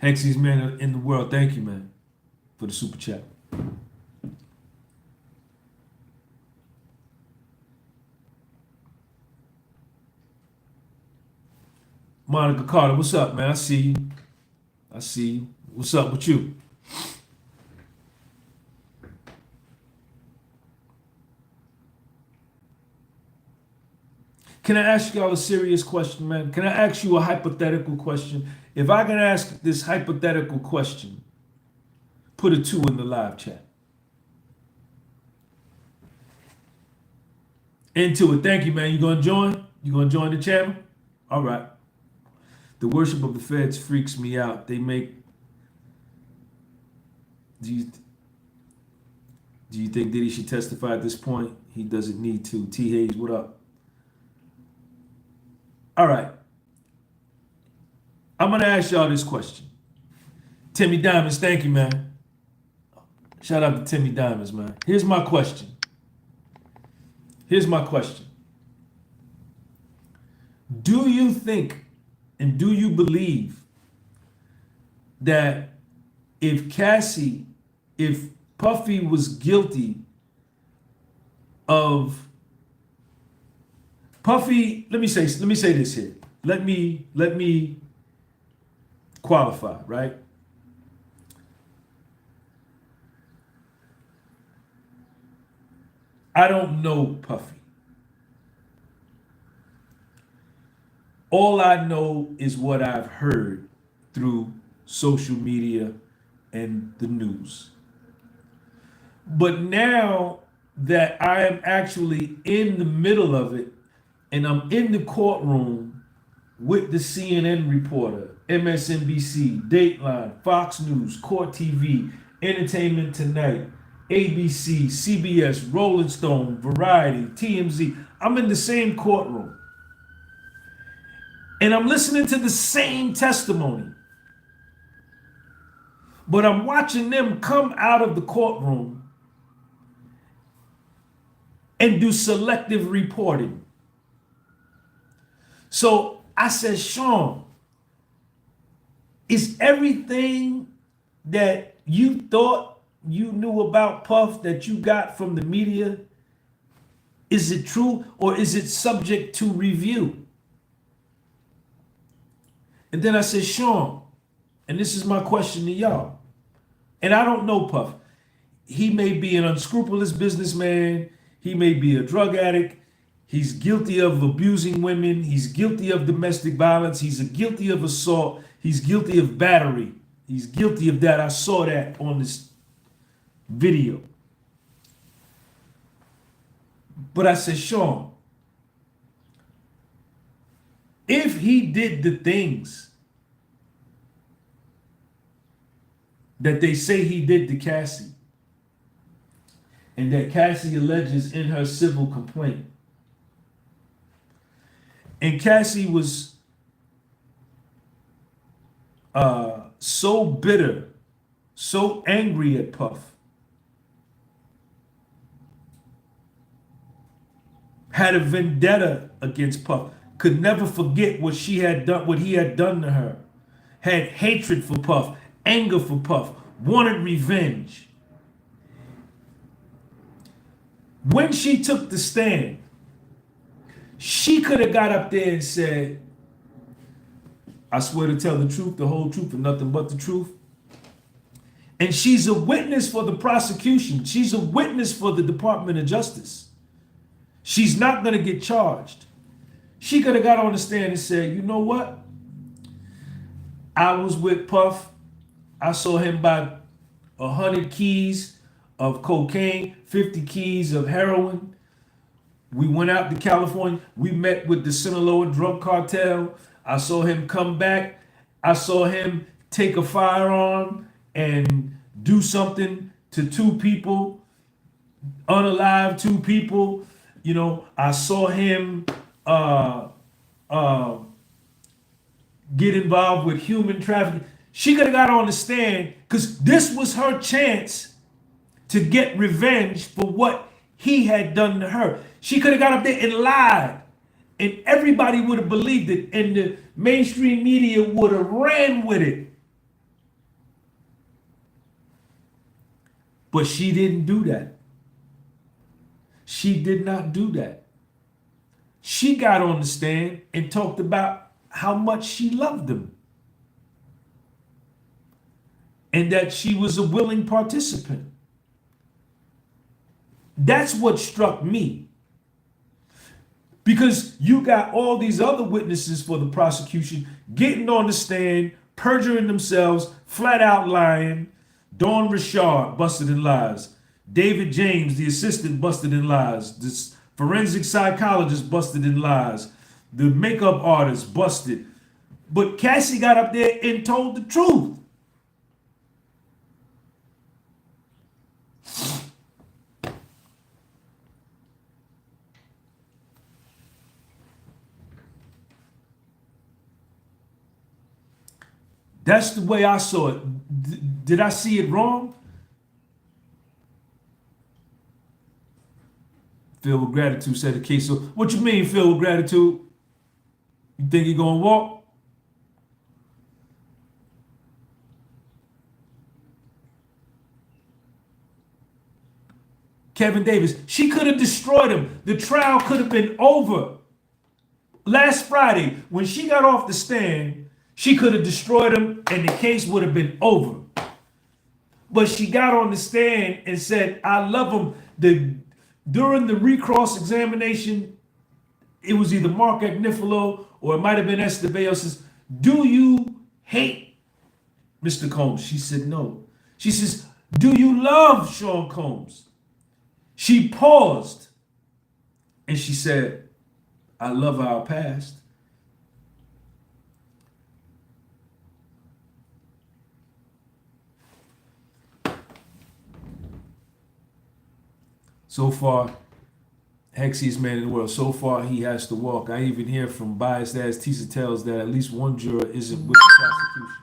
Hexies, man in the world. Thank you, man, for the super chat. Monica Carter, what's up, man? I see you. I see you. What's up with you? Can I ask y'all a serious question, man? Can I ask you a hypothetical question? If I can ask this hypothetical question, put a 2 in the live chat. Into it. Thank you, man. You gonna join? You gonna join the channel? All right. The worship of the feds freaks me out. They make. Do you think Diddy should testify at this point? He doesn't need to. T. Hayes, what up? All right. I'm gonna ask y'all this question. Timmy Diamonds, thank you, man. Shout out to Timmy Diamonds, man. Here's my question. Do you think and do you believe that if Puffy was guilty of Puffy, let me say this here. Let me qualify, right? I don't know Puffy. All I know is what I've heard through social media and the news. But now that I am actually in the middle of it and I'm in the courtroom with the CNN reporter, MSNBC, Dateline, Fox News, Court TV, Entertainment Tonight, ABC, CBS, Rolling Stone, Variety, TMZ. I'm in the same courtroom. And I'm listening to the same testimony. But I'm watching them come out of the courtroom and do selective reporting. So I said, Sean, is everything that you thought you knew about Puff that you got from the media, is it true or is it subject to review? And then I said, Sean, and this is my question to y'all, and I don't know Puff. He may be an unscrupulous businessman. He may be a drug addict. He's guilty of abusing women. He's guilty of domestic violence. He's guilty of assault. He's guilty of battery. He's guilty of that. I saw that on this video. But I said, Sean, if he did the things that they say he did to Cassie, and that Cassie alleges in her civil complaint, and Cassie was so bitter, so angry at Puff, had a vendetta against Puff, could never forget what she had done, what he had done to her, had hatred for Puff, anger for Puff, wanted revenge. When she took the stand, she could have got up there and said, I swear to tell the truth, the whole truth, and nothing but the truth. And she's a witness for the prosecution. She's a witness for the Department of Justice. She's not going to get charged. She could have got on the stand and said, you know what? I was with Puff. I saw him buy 100 keys of cocaine, 50 keys of heroin. We went out to California. We met with the Sinaloa drug cartel. I saw him come back. I saw him take a firearm and do something to two people, unalive two people. You know, I saw him get involved with human trafficking. She could have got on the stand because this was her chance to get revenge for what he had done to her. She could have got up there and lied, and everybody would have believed it, and the mainstream media would have ran with it. But she didn't do that. She did not do that. She got on the stand and talked about how much she loved him and that she was a willing participant. That's what struck me. Because you got all these other witnesses for the prosecution getting on the stand, perjuring themselves, flat out lying. Dawn Richard busted in lies. David James, the assistant, busted in lies. This forensic psychologist busted in lies. The makeup artist busted. But Cassie got up there and told the truth. That's the way I saw it. Did I see it wrong? Filled with gratitude said the case. So what you mean filled with gratitude? You think he gonna walk? Kevin Davis, she could have destroyed him. The trial could have been over. Last Friday, when she got off the stand, she could have destroyed him and the case would have been over. But she got on the stand and said, I love him. During the recross examination, it was either Mark Agnifilo or it might have been Esteban says, do you hate Mr. Combs? She said, no. She says, do you love Sean Combs? She paused and she said, I love our past. So far, Hexiest man in the world. So far, he has to walk. I even hear from biased ass Tisa tells that at least one juror isn't with the prosecution.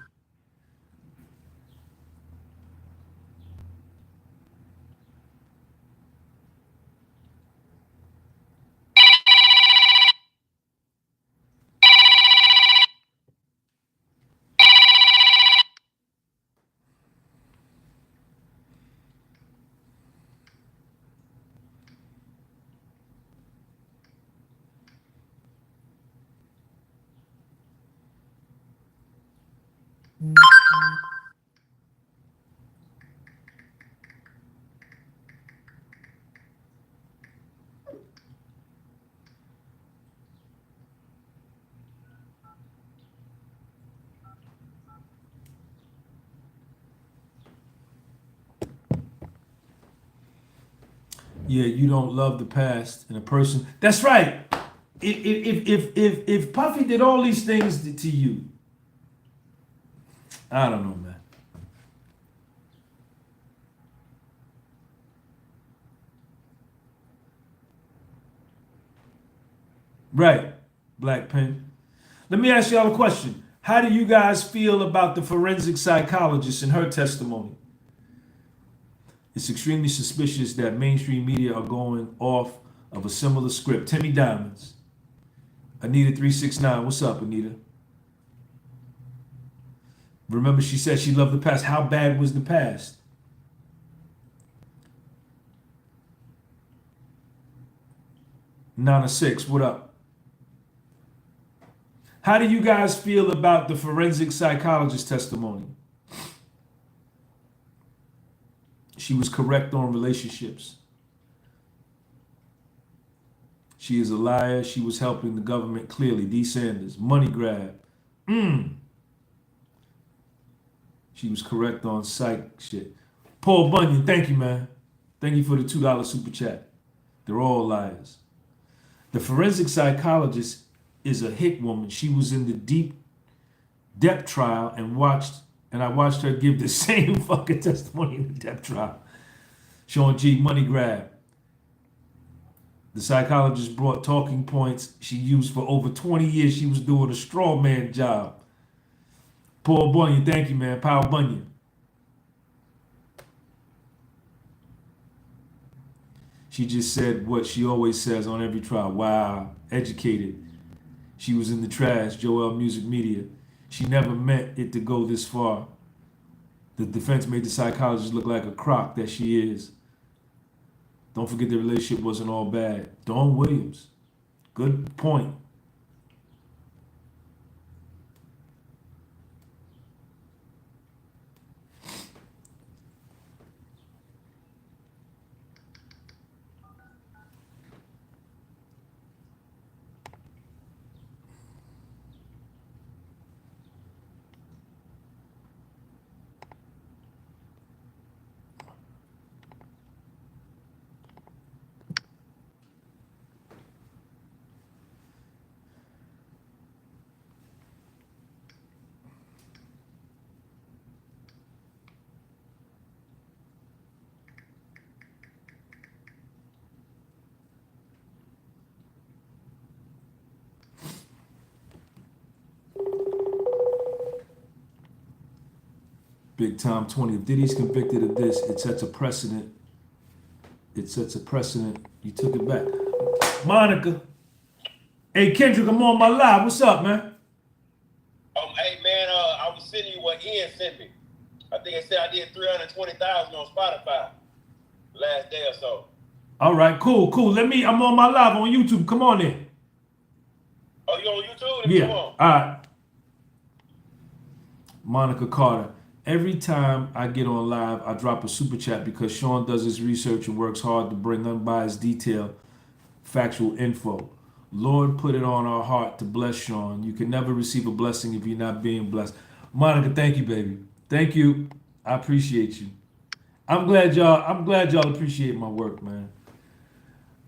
Yeah, you don't love the past and a person. That's right. If Puffy did all these things to you, I don't know, man. Right, Black Pen. Let me ask y'all a question. How do you guys feel about the forensic psychologist and her testimony? It's extremely suspicious that mainstream media are going off of a similar script. Timmy Diamonds. Anita 369. What's up, Anita? Remember she said she loved the past. How bad was the past? Nana 6, what up? How do you guys feel about the forensic psychologist testimony? She was correct on relationships. She is a liar. She was helping the government clearly. D. Sanders, money grab. She was correct on psych shit. Paul Bunyan, thank you, man. Thank you for the $2 super chat. They're all liars. The forensic psychologist is a hit woman. She was in the deep depth trial and I watched her give the same fucking testimony in the depth trial. Sean G, money grab. The psychologist brought talking points she used for over 20 years. She was doing a straw man job. Paul Bunyan, thank you, man. Paul Bunyan. She just said what she always says on every trial. Wow, educated. She was in the trash, Joel Music Media. She never meant it to go this far. The defense made the psychologist look like a crock that she is. Don't forget the relationship wasn't all bad. Dawn Williams, good point. Big Tom 20. If Diddy's convicted of this, it sets a precedent It sets a precedent. You took it back. Monica. Hey, Kendrick, I'm on my live. What's up, man? Hey man, I was sending you what Ian sent me. I think it said I did 320,000 on Spotify last day or so. All right, cool. I'm on my live on YouTube. Come on in. Oh, you on YouTube? Yeah. Come All on. right. Monica Carter. Every time I get on live, I drop a super chat because Sean does his research and works hard to bring unbiased detail, factual info. Lord put it on our heart to bless Sean. You can never receive a blessing if you're not being blessed. Monica, thank you, baby. Thank you. I appreciate you. I'm glad y'all appreciate my work, man.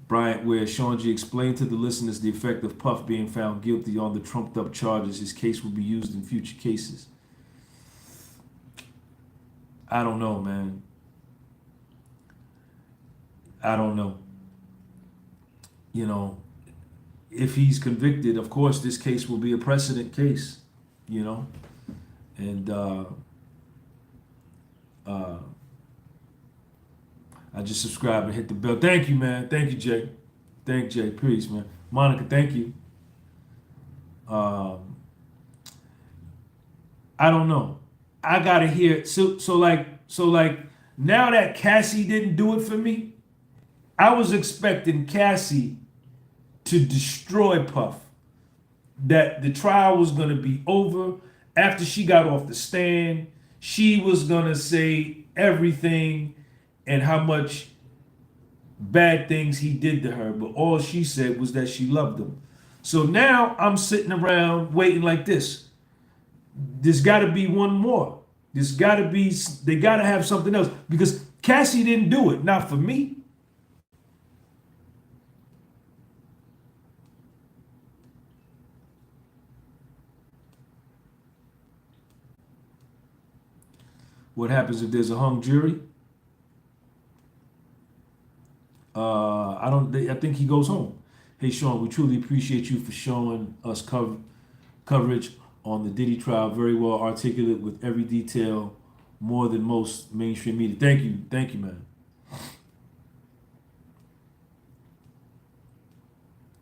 Bryant Ware, Sean G explained to the listeners the effect of Puff being found guilty on the trumped up charges. His case will be used in future cases. I don't know, man. I don't know. You know, if he's convicted, of course, this case will be a precedent case, you know, and I just subscribe and hit the bell. Thank you, man. Thank you, Jay. Thank Jay. Peace, man. Monica, thank you. I don't know. I gotta hear. So like now that Cassie didn't do it for me, I was expecting Cassie to destroy Puff. That the trial was gonna be over after she got off the stand. She was gonna say everything and how much bad things he did to her, but all she said was that she loved him. So now I'm sitting around waiting like this. There's got to be one more. There's got to be, they got to have something else because Cassie didn't do it, not for me. What happens if there's a hung jury? I think he goes home. Hey, Sean, we truly appreciate you for showing us coverage on the Diddy trial. Very well articulate with every detail, more than most mainstream media. Thank you, man.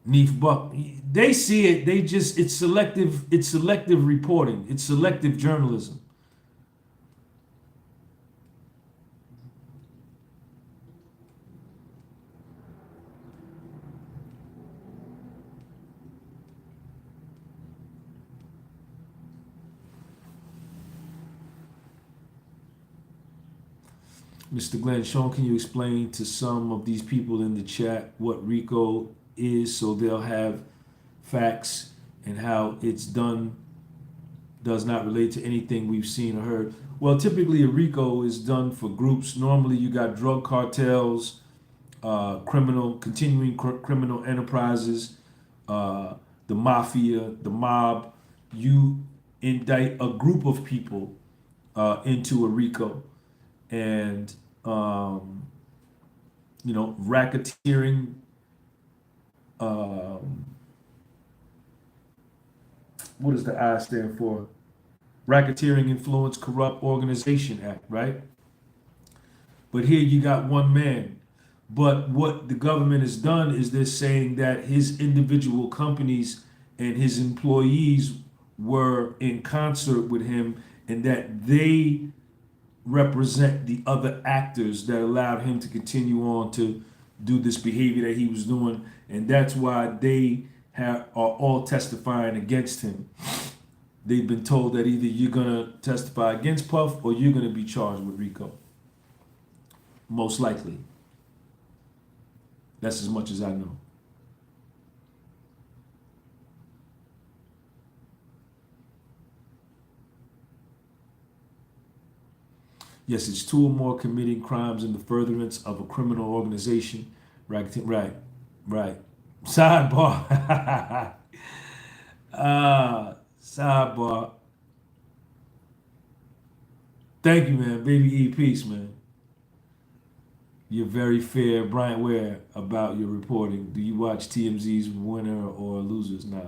Neef Buck, they see it. It's selective reporting. It's selective journalism. Mr. Glenn, Sean, can you explain to some of these people in the chat what RICO is so they'll have facts and how it's done does not relate to anything we've seen or heard? Well, typically a RICO is done for groups. Normally you got drug cartels, continuing criminal enterprises, the mafia, the mob. You indict a group of people into a RICO. And racketeering, what does the I stand for? Racketeering, Influence, Corrupt Organization Act, right? But here you got one man. But what the government has done is they're saying that his individual companies and his employees were in concert with him and that they represent the other actors that allowed him to continue on to do this behavior that he was doing, and that's why they are all testifying against him. They've been told that either you're gonna testify against Puff or you're gonna be charged with RICO. Most likely. That's as much as I know. Yes, it's two or more committing crimes in the furtherance of a criminal organization. Right. Sidebar. Sidebar. Thank you, man. Baby E, peace, man. You're very fair. Bryant Ware, about your reporting. Do you watch TMZ's Winner or Losers? Nah.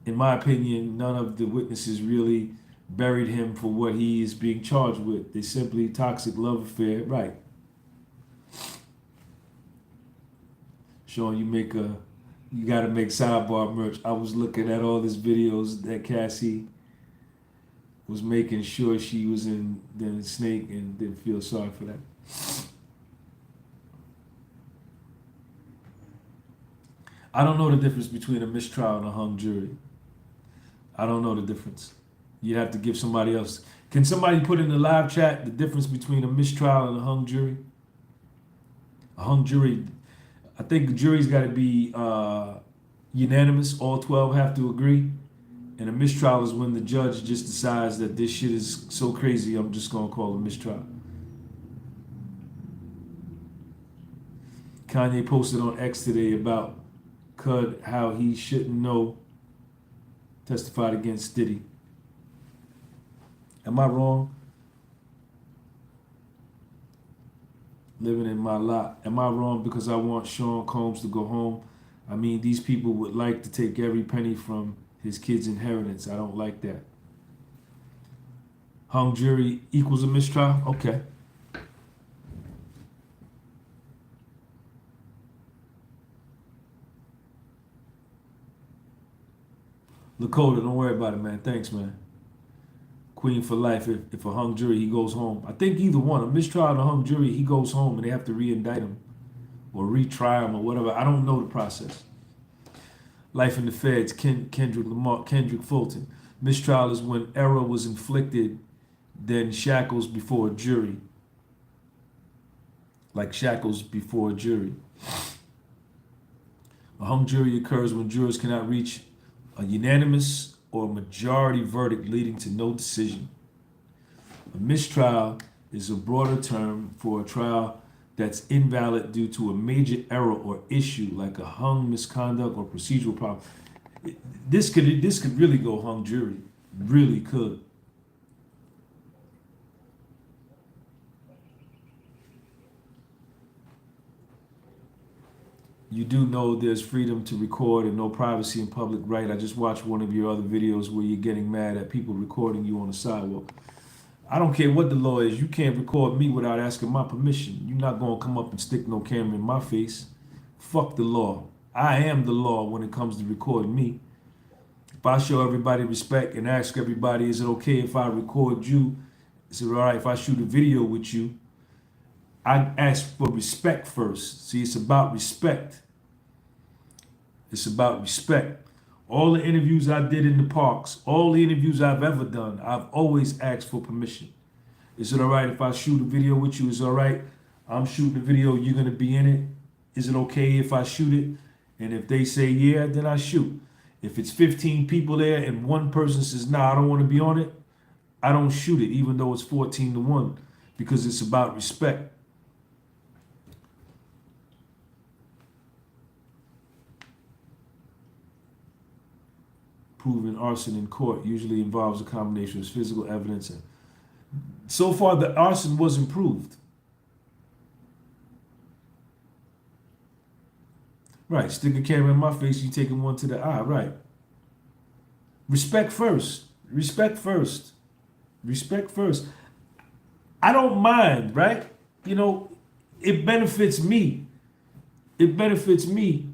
In my opinion, none of the witnesses really buried him for what he is being charged with. They simply toxic love affair. Right. Sean, you gotta make sidebar merch. I was looking at all these videos that Cassie was making sure she was in the snake and didn't feel sorry for that. I don't know the difference between a mistrial and a hung jury. I don't know the difference. You have to give somebody else. Can somebody put in the live chat the difference between a mistrial and a hung jury? A hung jury, I think the jury's got to be unanimous. All 12 have to agree. And a mistrial is when the judge just decides that this shit is so crazy, I'm just going to call it a mistrial. Kanye posted on X today about CUD, how he shouldn't know, testified against Diddy. Am I wrong? Living in my lot. Am I wrong because I want Sean Combs to go home? I mean, these people would like to take every penny from his kids' inheritance. I don't like that. Hung jury equals a mistrial? Okay. Lakota, don't worry about it, man. Thanks, man. Queen for life. If a hung jury, he goes home. I think either one. A mistrial and a hung jury, he goes home and they have to re-indict him or retry him or whatever. I don't know the process. Life in the Feds, Kendrick Fulton. Mistrial is when error was inflicted, then shackles before a jury. Like shackles before a jury. A hung jury occurs when jurors cannot reach a unanimous or majority verdict leading to no decision. A mistrial is a broader term for a trial that's invalid due to a major error or issue like a hung misconduct or procedural problem. This could really go hung jury. Really could. You do know there's freedom to record and no privacy in public, right? I just watched one of your other videos where you're getting mad at people recording you on the sidewalk. I don't care what the law is. You can't record me without asking my permission. You're not going to come up and stick no camera in my face. Fuck the law. I am the law when it comes to recording me. If I show everybody respect and ask everybody, is it okay if I record you? Is it all right if I shoot a video with you? I ask for respect first. See, it's about respect. It's about respect. All the interviews I did in the parks, all the interviews I've ever done, I've always asked for permission. Is it all right if I shoot a video with you? Is it all right? I'm shooting a video, you're going to be in it. Is it okay if I shoot it? And if they say yeah, then I shoot. If it's 15 people there and one person says, nah, I don't want to be on it, I don't shoot it, even though it's 14-1, because it's about respect. Proving arson in court usually involves a combination of physical evidence. And so far, the arson wasn't proved. Right, stick a camera in my face, you taking one to the eye, right. Respect first, respect first, respect first. I don't mind, right? You know, it benefits me. It benefits me.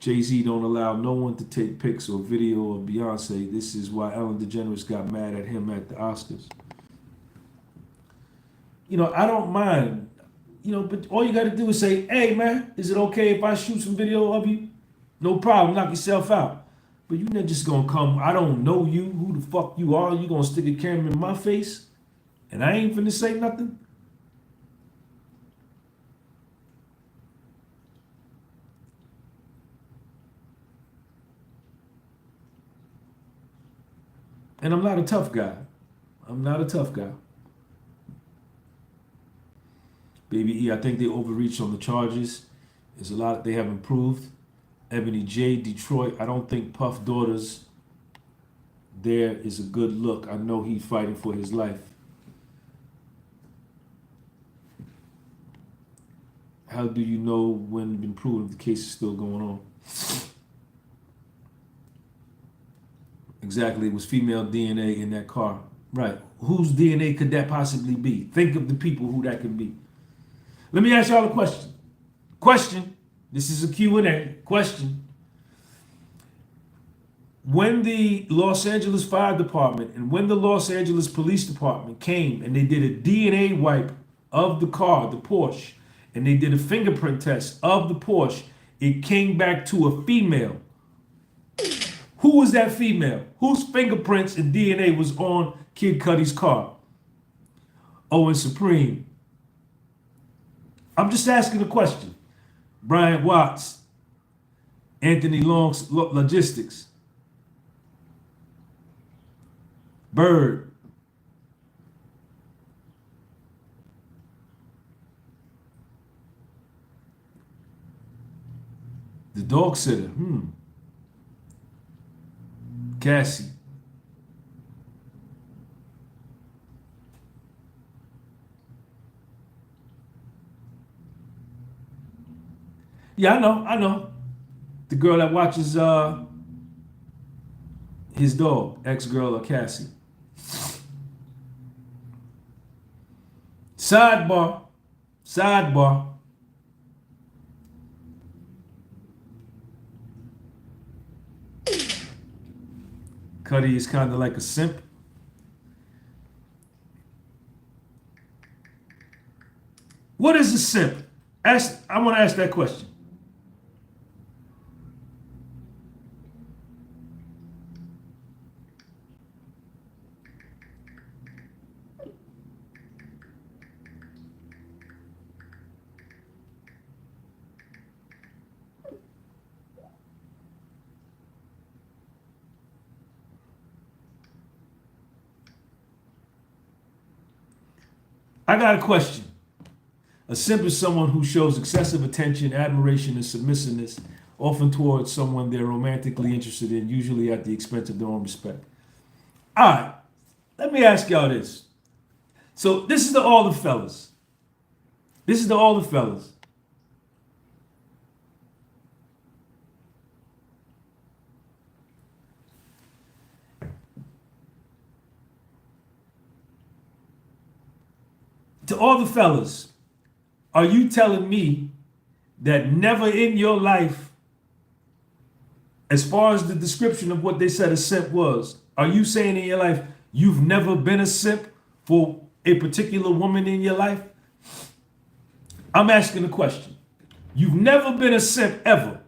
Jay-Z don't allow no one to take pics or video of Beyonce. This is why Ellen DeGeneres got mad at him at the Oscars. You know, I don't mind. You know, but all you got to do is say, hey, man, is it okay if I shoot some video of you? No problem, knock yourself out. But you're not just going to come, I don't know you, who the fuck you are, you going to stick a camera in my face, and I ain't finna say nothing? And I'm not a tough guy. I'm not a tough guy. Baby E, I think they overreached on the charges. There's a lot they have improved. Ebony J, Detroit, I don't think Puff Daughters there is a good look. I know he's fighting for his life. How do you know when been proven if the case is still going on? Exactly. It was female DNA in that car. Right. Whose DNA could that possibly be? Think of the people who that could be. Let me ask y'all a question. Question. This is a Q&A. Question. When the Los Angeles Fire Department and when the Los Angeles Police Department came and they did a DNA wipe of the car, the Porsche, and they did a fingerprint test of the Porsche, it came back to a female. Who was that female? Whose fingerprints and DNA was on Kid Cudi's car? Owen Supreme. I'm just asking a question. Brian Watts, Anthony Long's Logistics, Bird, the dog sitter, Cassie. Yeah, I know. The girl that watches his dog, ex-girl of Cassie. Sidebar. Cudi is kind of like a simp. What is a simp? I want to ask that question. I got a question. A simp is someone who shows excessive attention, admiration, and submissiveness, often towards someone they're romantically interested in, usually at the expense of their own respect. All right, let me ask y'all this. So this is to all the fellas. To all the fellas, are you telling me that never in your life, as far as the description of what they said a simp was, are you saying in your life you've never been a simp for a particular woman in your life? I'm asking a question. You've never been a simp ever.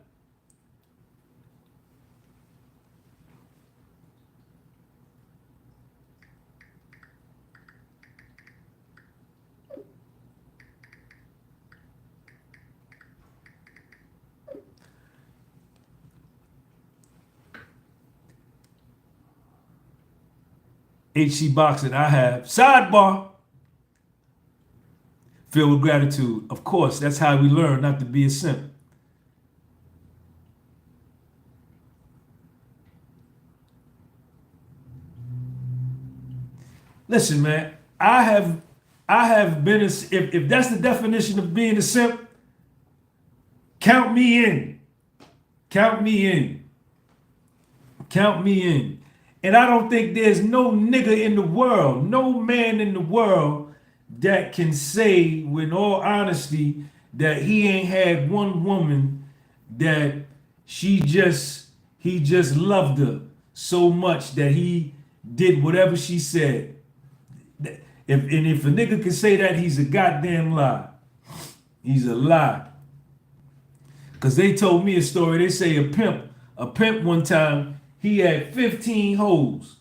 HC Boxing, I have. Sidebar. Filled with gratitude. Of course, that's how we learn not to be a simp. Listen, man, I have been if that's the definition of being a simp, count me in. Count me in. Count me in. And I don't think there's no nigga in the world, no man in the world that can say with all honesty that he ain't had one woman that he just loved her so much that he did whatever she said. If a nigga can say that, he's a goddamn lie. He's a lie. Cause they told me a story. They say a pimp one time, he had 15 hoes,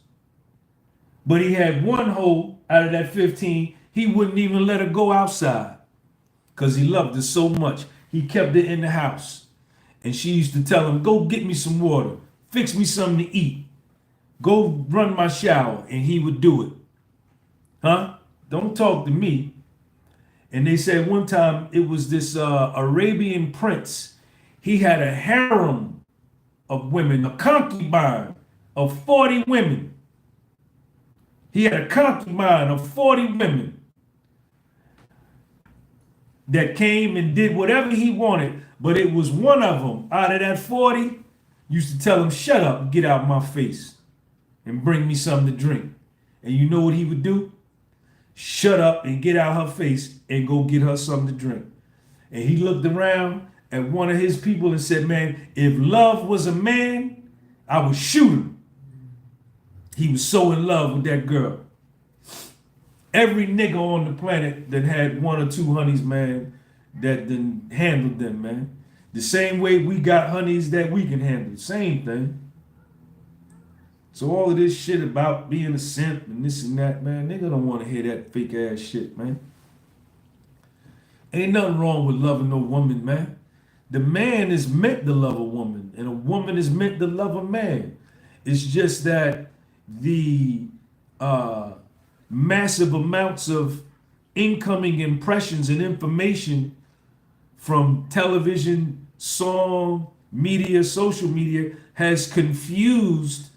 but he had one hoe out of that 15. He wouldn't even let her go outside because he loved her so much. He kept her in the house. And she used to tell him, go get me some water, fix me something to eat, go run my shower, and he would do it. Huh? Don't talk to me. And they said one time it was this Arabian prince. He had a harem of women, a concubine of 40 women. He had a concubine of 40 women that came and did whatever he wanted, but it was one of them out of that 40 used to tell him, shut up and get out of my face. and bring me something to drink. And you know what he would do? Shut up and get out her face and go get her something to drink. And he looked around at one of his people and said, man, if love was a man, I would shoot him. He was so in love with that girl. Every nigga on the planet that had one or two honeys, man, that done handled them, man. The same way we got honeys that we can handle. Same thing. So all of this shit about being a simp and this and that, man, nigga don't want to hear that fake ass shit, man. Ain't nothing wrong with loving no woman, man. The man is meant to love a woman, and a woman is meant to love a man. It's just that the massive amounts of incoming impressions and information from television, song, media, social media has confused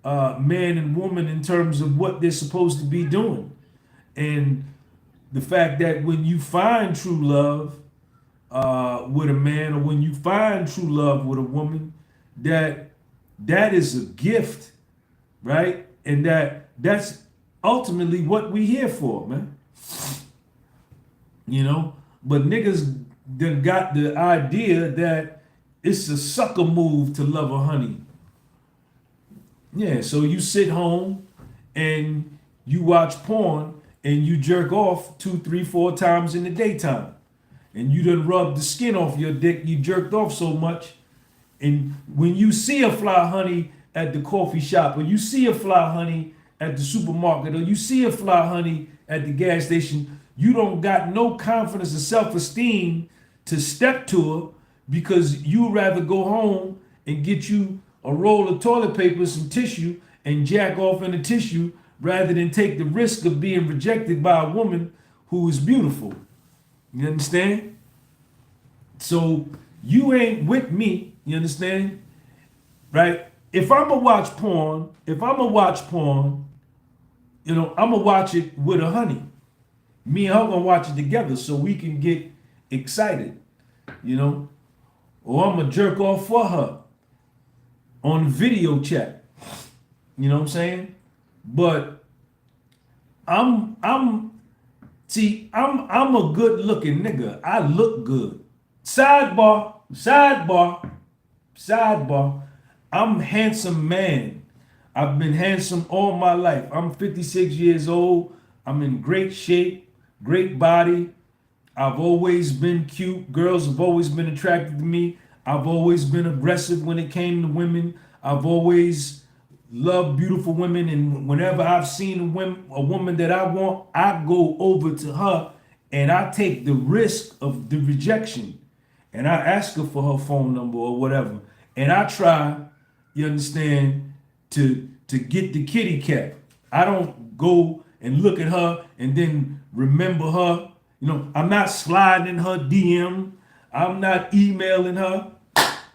man and woman in terms of what they're supposed to be doing. And the fact that when you find true love with a man, or when you find true love with a woman, that is a gift, right? And that's ultimately what we here for, man. You know, but niggas done got the idea that it's a sucker move to love a honey. Yeah, so you sit home and you watch porn and you jerk off 2, 3, 4 times in the daytime. And you done rubbed the skin off your dick, you jerked off so much. And when you see a fly honey at the coffee shop, or you see a fly honey at the supermarket, or you see a fly honey at the gas station, you don't got no confidence or self-esteem to step to her, because you rather go home and get you a roll of toilet paper, some tissue, and jack off in the tissue, rather than take the risk of being rejected by a woman who is beautiful. You understand? So you ain't with me, you understand? Right? If I'm gonna watch porn, you know, I'm gonna watch it with a honey. Me and her gonna watch it together so we can get excited, you know? Or I'm gonna jerk off for her on video chat. You know what I'm saying? But I'm a good looking nigga. I look good. Sidebar. I'm a handsome man. I've been handsome all my life. I'm 56 years old. I'm in great shape, great body. I've always been cute. Girls have always been attracted to me. I've always been aggressive when it came to women. I've always loved beautiful women. And whenever I've seen a woman that I want, I go over to her and I take the risk of the rejection. And I ask her for her phone number or whatever. And I try, you understand, to get the kitty cat. I don't go and look at her and then remember her. You know, I'm not sliding in her DM. I'm not emailing her.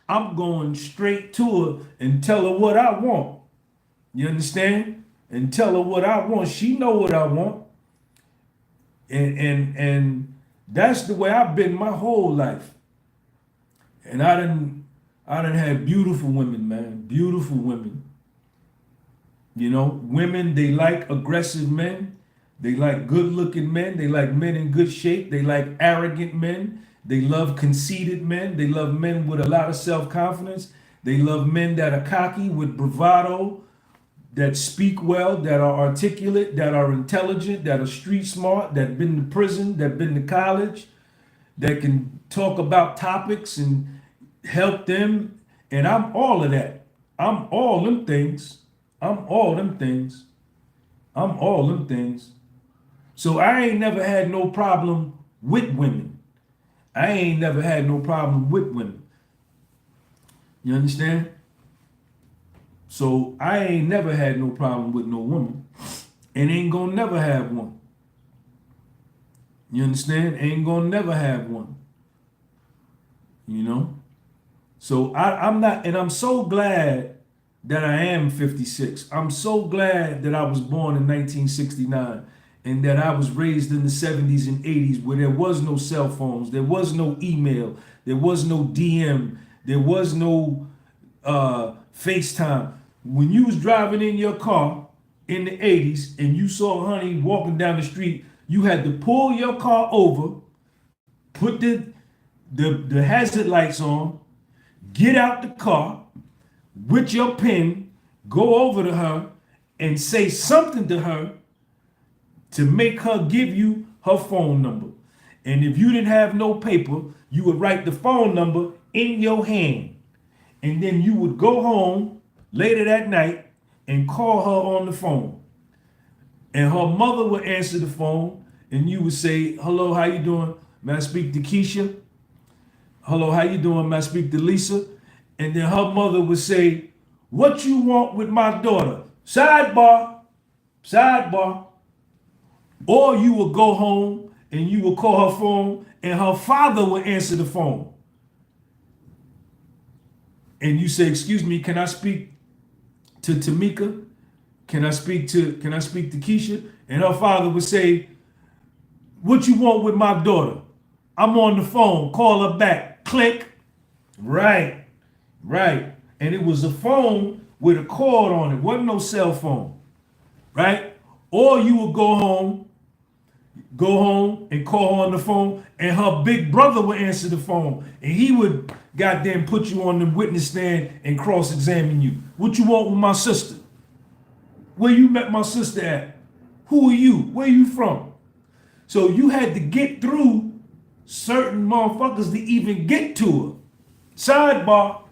I'm going straight to her and tell her what I want. You understand? And tell her what I want. She know what I want. And that's the way I've been my whole life. And I done had beautiful women, man. Beautiful women. You know, women, they like aggressive men. They like good-looking men. They like men in good shape. They like arrogant men. They love conceited men. They love men with a lot of self-confidence. They love men that are cocky, with bravado, that speak well, that are articulate, that are intelligent, that are street smart, that been to prison, that been to college, that can talk about topics and help them. And I'm all of that. I'm all them things. So I ain't never had no problem with women. You understand? So I ain't never had no problem with no woman, and ain't gonna never have one. You understand? Ain't gonna never have one. You know? So I'm not, and I'm so glad that I am 56. I'm so glad that I was born in 1969 and that I was raised in the 70s and 80s, where there was no cell phones, there was no email, there was no DM, there was no FaceTime. when you was driving in your car in the 80s and you saw honey walking down the street, you had to pull your car over, put the hazard lights on, get out the car with your pen, go over to her and say something to her to make her give you her phone number. And if you didn't have no paper, you would write the phone number in your hand. And then you would go home later that night and call her on the phone. And her mother would answer the phone and you would say, hello, how you doing? May I speak to Keisha? Hello, how you doing? May I speak to Lisa? And then her mother would say, what you want with my daughter? Sidebar, sidebar. Or you would go home and you would call her phone and her father would answer the phone. And you say, excuse me, can I speak to Tamika? Can I speak to Keisha? And her father would say, what you want with my daughter? I'm on the phone, call her back. Click. Right. And it was a phone with a cord on it. Wasn't no cell phone. Right? Or you would go home and call her on the phone, and her big brother would answer the phone, and he would goddamn put you on the witness stand and cross-examine you. What you want with my sister? Where you met my sister at? Who are you? Where you from? So you had to get through certain motherfuckers to even get to her. Sidebar.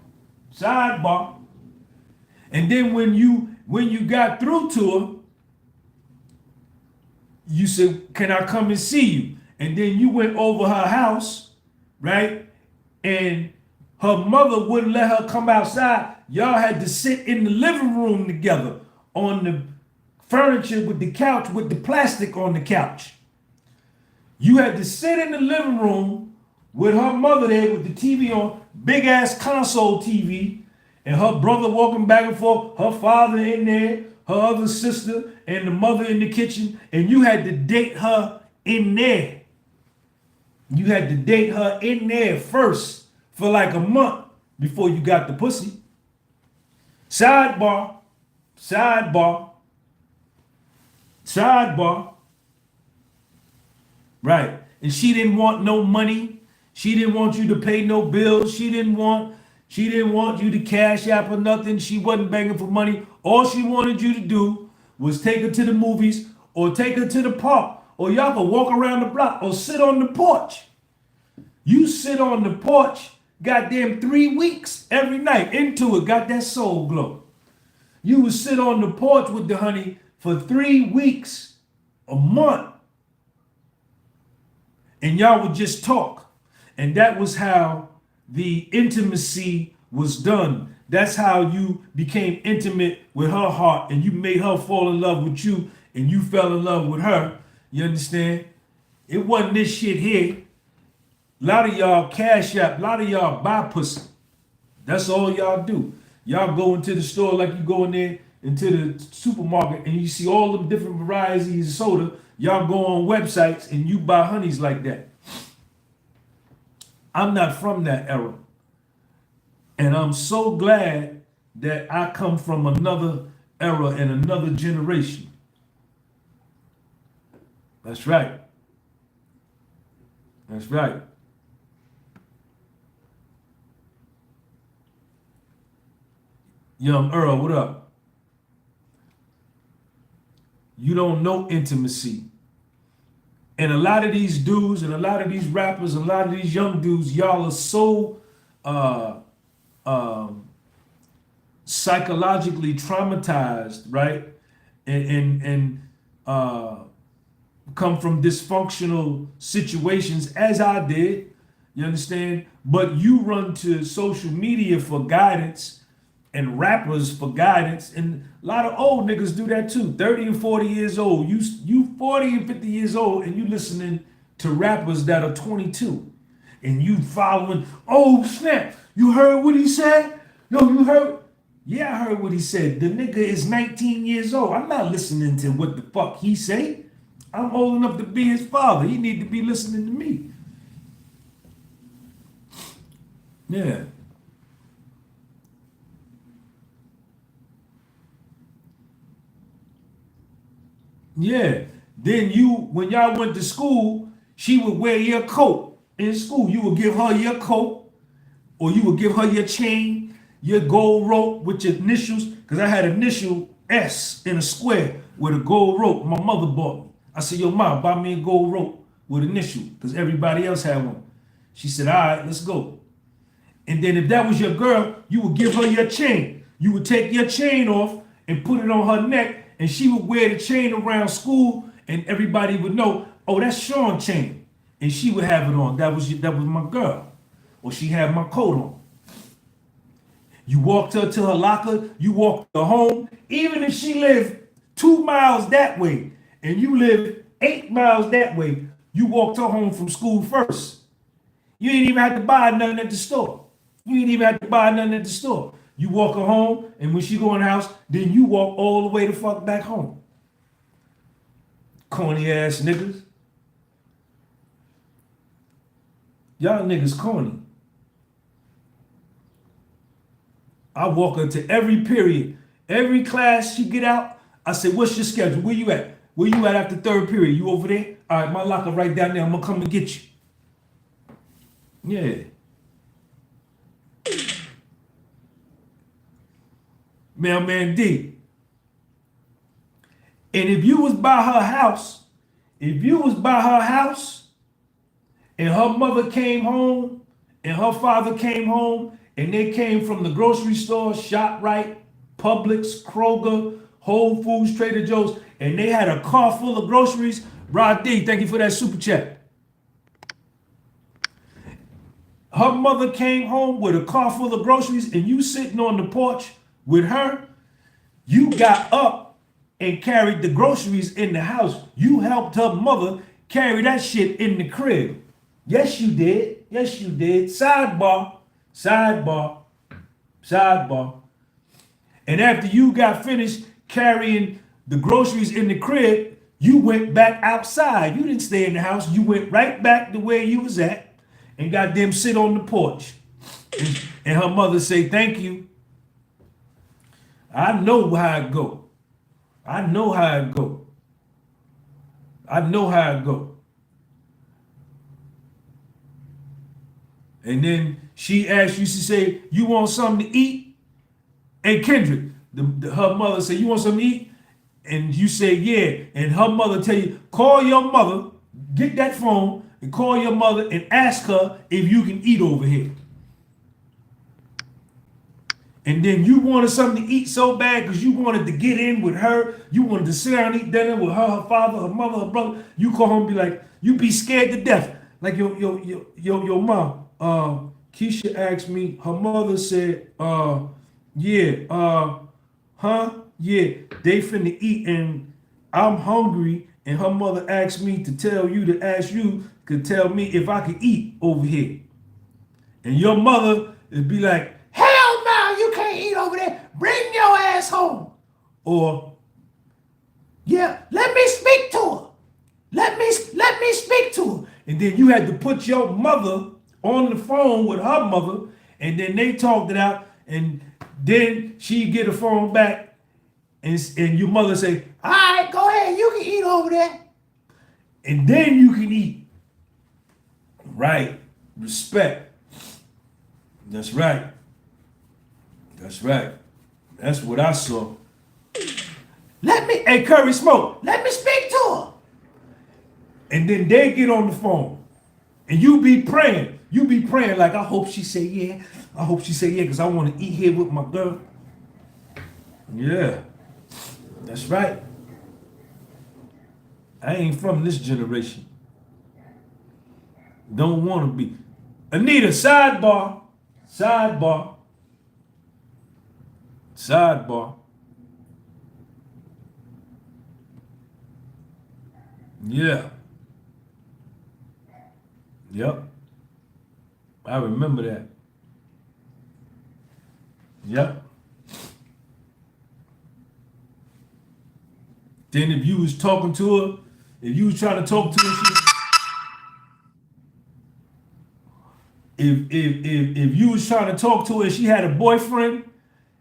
And then when you got through to her, you said, can I come and see you? And then you went over her house, right? And her mother wouldn't let her come outside. Y'all had to sit in the living room together on the furniture with the couch with the plastic on the couch. You had to sit in the living room with her mother there with the TV on, big ass console TV, and her brother walking back and forth, her father in there, her other sister, and the mother in the kitchen, and you had to date her in there. You had to date her in there first for like a month before you got the pussy. Sidebar. Right. And she didn't want no money. She didn't want you to pay no bills. She didn't want you to cash app or nothing. She wasn't begging for money. All she wanted you to do was take her to the movies or take her to the park, or y'all could walk around the block or sit on the porch. You sit on the porch goddamn 3 weeks every night into it, got that soul glow. You would sit on the porch with the honey for 3 weeks, a month, and y'all would just talk. And that was how the intimacy was done. That's how you became intimate with her heart, and you made her fall in love with you, and you fell in love with her. You understand? It wasn't this shit here. A lot of y'all cash app, a lot of y'all buy pussy. That's all y'all do. Y'all go into the store like you go in there into the supermarket and you see all the different varieties of soda. Y'all go on websites and you buy honeys like that. I'm not from that era. And I'm so glad that I come from another era and another generation. That's right. That's right. Young Earl, what up? You don't know intimacy. And a lot of these dudes and a lot of these rappers, a lot of these young dudes, y'all are so psychologically traumatized, right? And come from dysfunctional situations, as I did, you understand? But you run to social media for guidance and rappers for guidance, and a lot of old niggas do that too. 30 and 40 years old. You 40 and 50 years old, and you listening to rappers that are 22, and you following. Oh snap! You heard what he said? Yo, you heard? Yeah, I heard what he said. The nigga is 19 years old. I'm not listening to what the fuck he say. I'm old enough to be his father. He need to be listening to me. Yeah. Yeah. Then when y'all went to school, she would wear your coat in school. You would give her your coat, or you would give her your chain, your gold rope with your initials, because I had initial S in a square with a gold rope my mother bought me. I said, yo, mom, buy me a gold rope with initial, because everybody else had one. She said, all right, let's go. And then if that was your girl, you would give her your chain. You would take your chain off and put it on her neck, and she would wear the chain around school, and everybody would know, oh, that's Sean's chain. And she would have it on. That was my girl. Or she had my coat on. You walked her to her locker, you walked her home, even if she lived 2 miles that way, and you lived 8 miles that way, you walked her home from school first. You ain't even have to buy nothing at the store. You ain't even have to buy nothing at the store. You walk her home, and when she go in the house, then you walk all the way the fuck back home. Corny ass niggas. Y'all niggas corny. I walk her to every period. Every class she get out, I say, what's your schedule? Where you at? Where you at after third period? You over there? All right, my locker right down there. I'm gonna come and get you. Yeah. Mailman D. And if you was by her house, and her mother came home and her father came home and they came from the grocery store, ShopRite, Publix, Kroger, Whole Foods, Trader Joe's, and they had a car full of groceries, Rod D, thank you for that super chat. Her mother came home with a car full of groceries and you sitting on the porch with her, you got up and carried the groceries in the house. You helped her mother carry that shit in the crib. Yes, you did. Yes, you did. Sidebar. And after you got finished carrying the groceries in the crib, you went back outside. You didn't stay in the house. You went right back to where you was at and got them sit on the porch. And her mother say, thank you. I know how it go. And then she asked you, she say, you want something to eat? Hey, Kendrick, her mother say, you want something to eat? And you say, yeah. And her mother tell you, call your mother, get that phone, and call your mother and ask her if you can eat over here. And then you wanted something to eat so bad because you wanted to get in with her. You wanted to sit down and eat dinner with her father, her mother, her brother. You call home and be like, you be scared to death. Like your mom. Keisha asked me, her mother said, yeah, they finna eat and I'm hungry. And her mother asked me to tell you to ask you to tell me if I could eat over here. And your mother would be like, hell no, you can't eat over there. Bring your ass home. Or, yeah, let me speak to her. Let me speak to her. And then you had to put your mother on the phone with her mother, and then they talked it out, and then she get a phone back, and your mother say, all right, go ahead, you can eat over there. And then you can eat. Right. Respect. That's right. That's what I saw. Hey, Curry Smoke, let me speak to her. And then they get on the phone. And you be praying. Like, I hope she say yeah. Because I want to eat here with my girl. Yeah. That's right. I ain't from this generation. Don't want to be. Anita, sidebar. Yeah. Yep. I remember that. Yep. Then if you was talking to her, if you was trying to talk to her, if you was trying to talk to her and she had a boyfriend,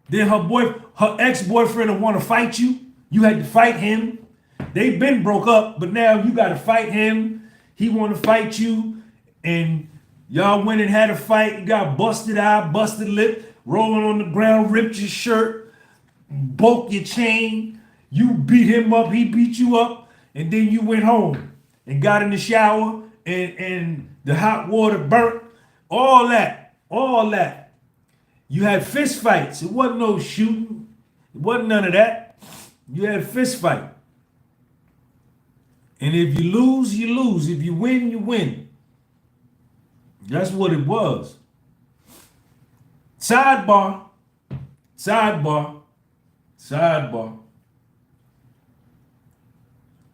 then her ex-boyfriend would want to fight you. You had to fight him. They been broke up, but now you got to fight him. He want to fight you, and y'all went and had a fight. You got busted eye, busted lip, rolling on the ground, ripped your shirt, broke your chain. You beat him up, he beat you up, and then you went home and got in the shower, and the hot water burnt. All that, all that. You had fist fights. It wasn't no shooting. It wasn't none of that. You had a fist fight. And if you lose, you lose. If you win, you win. That's what it was. Sidebar. Sidebar. Sidebar.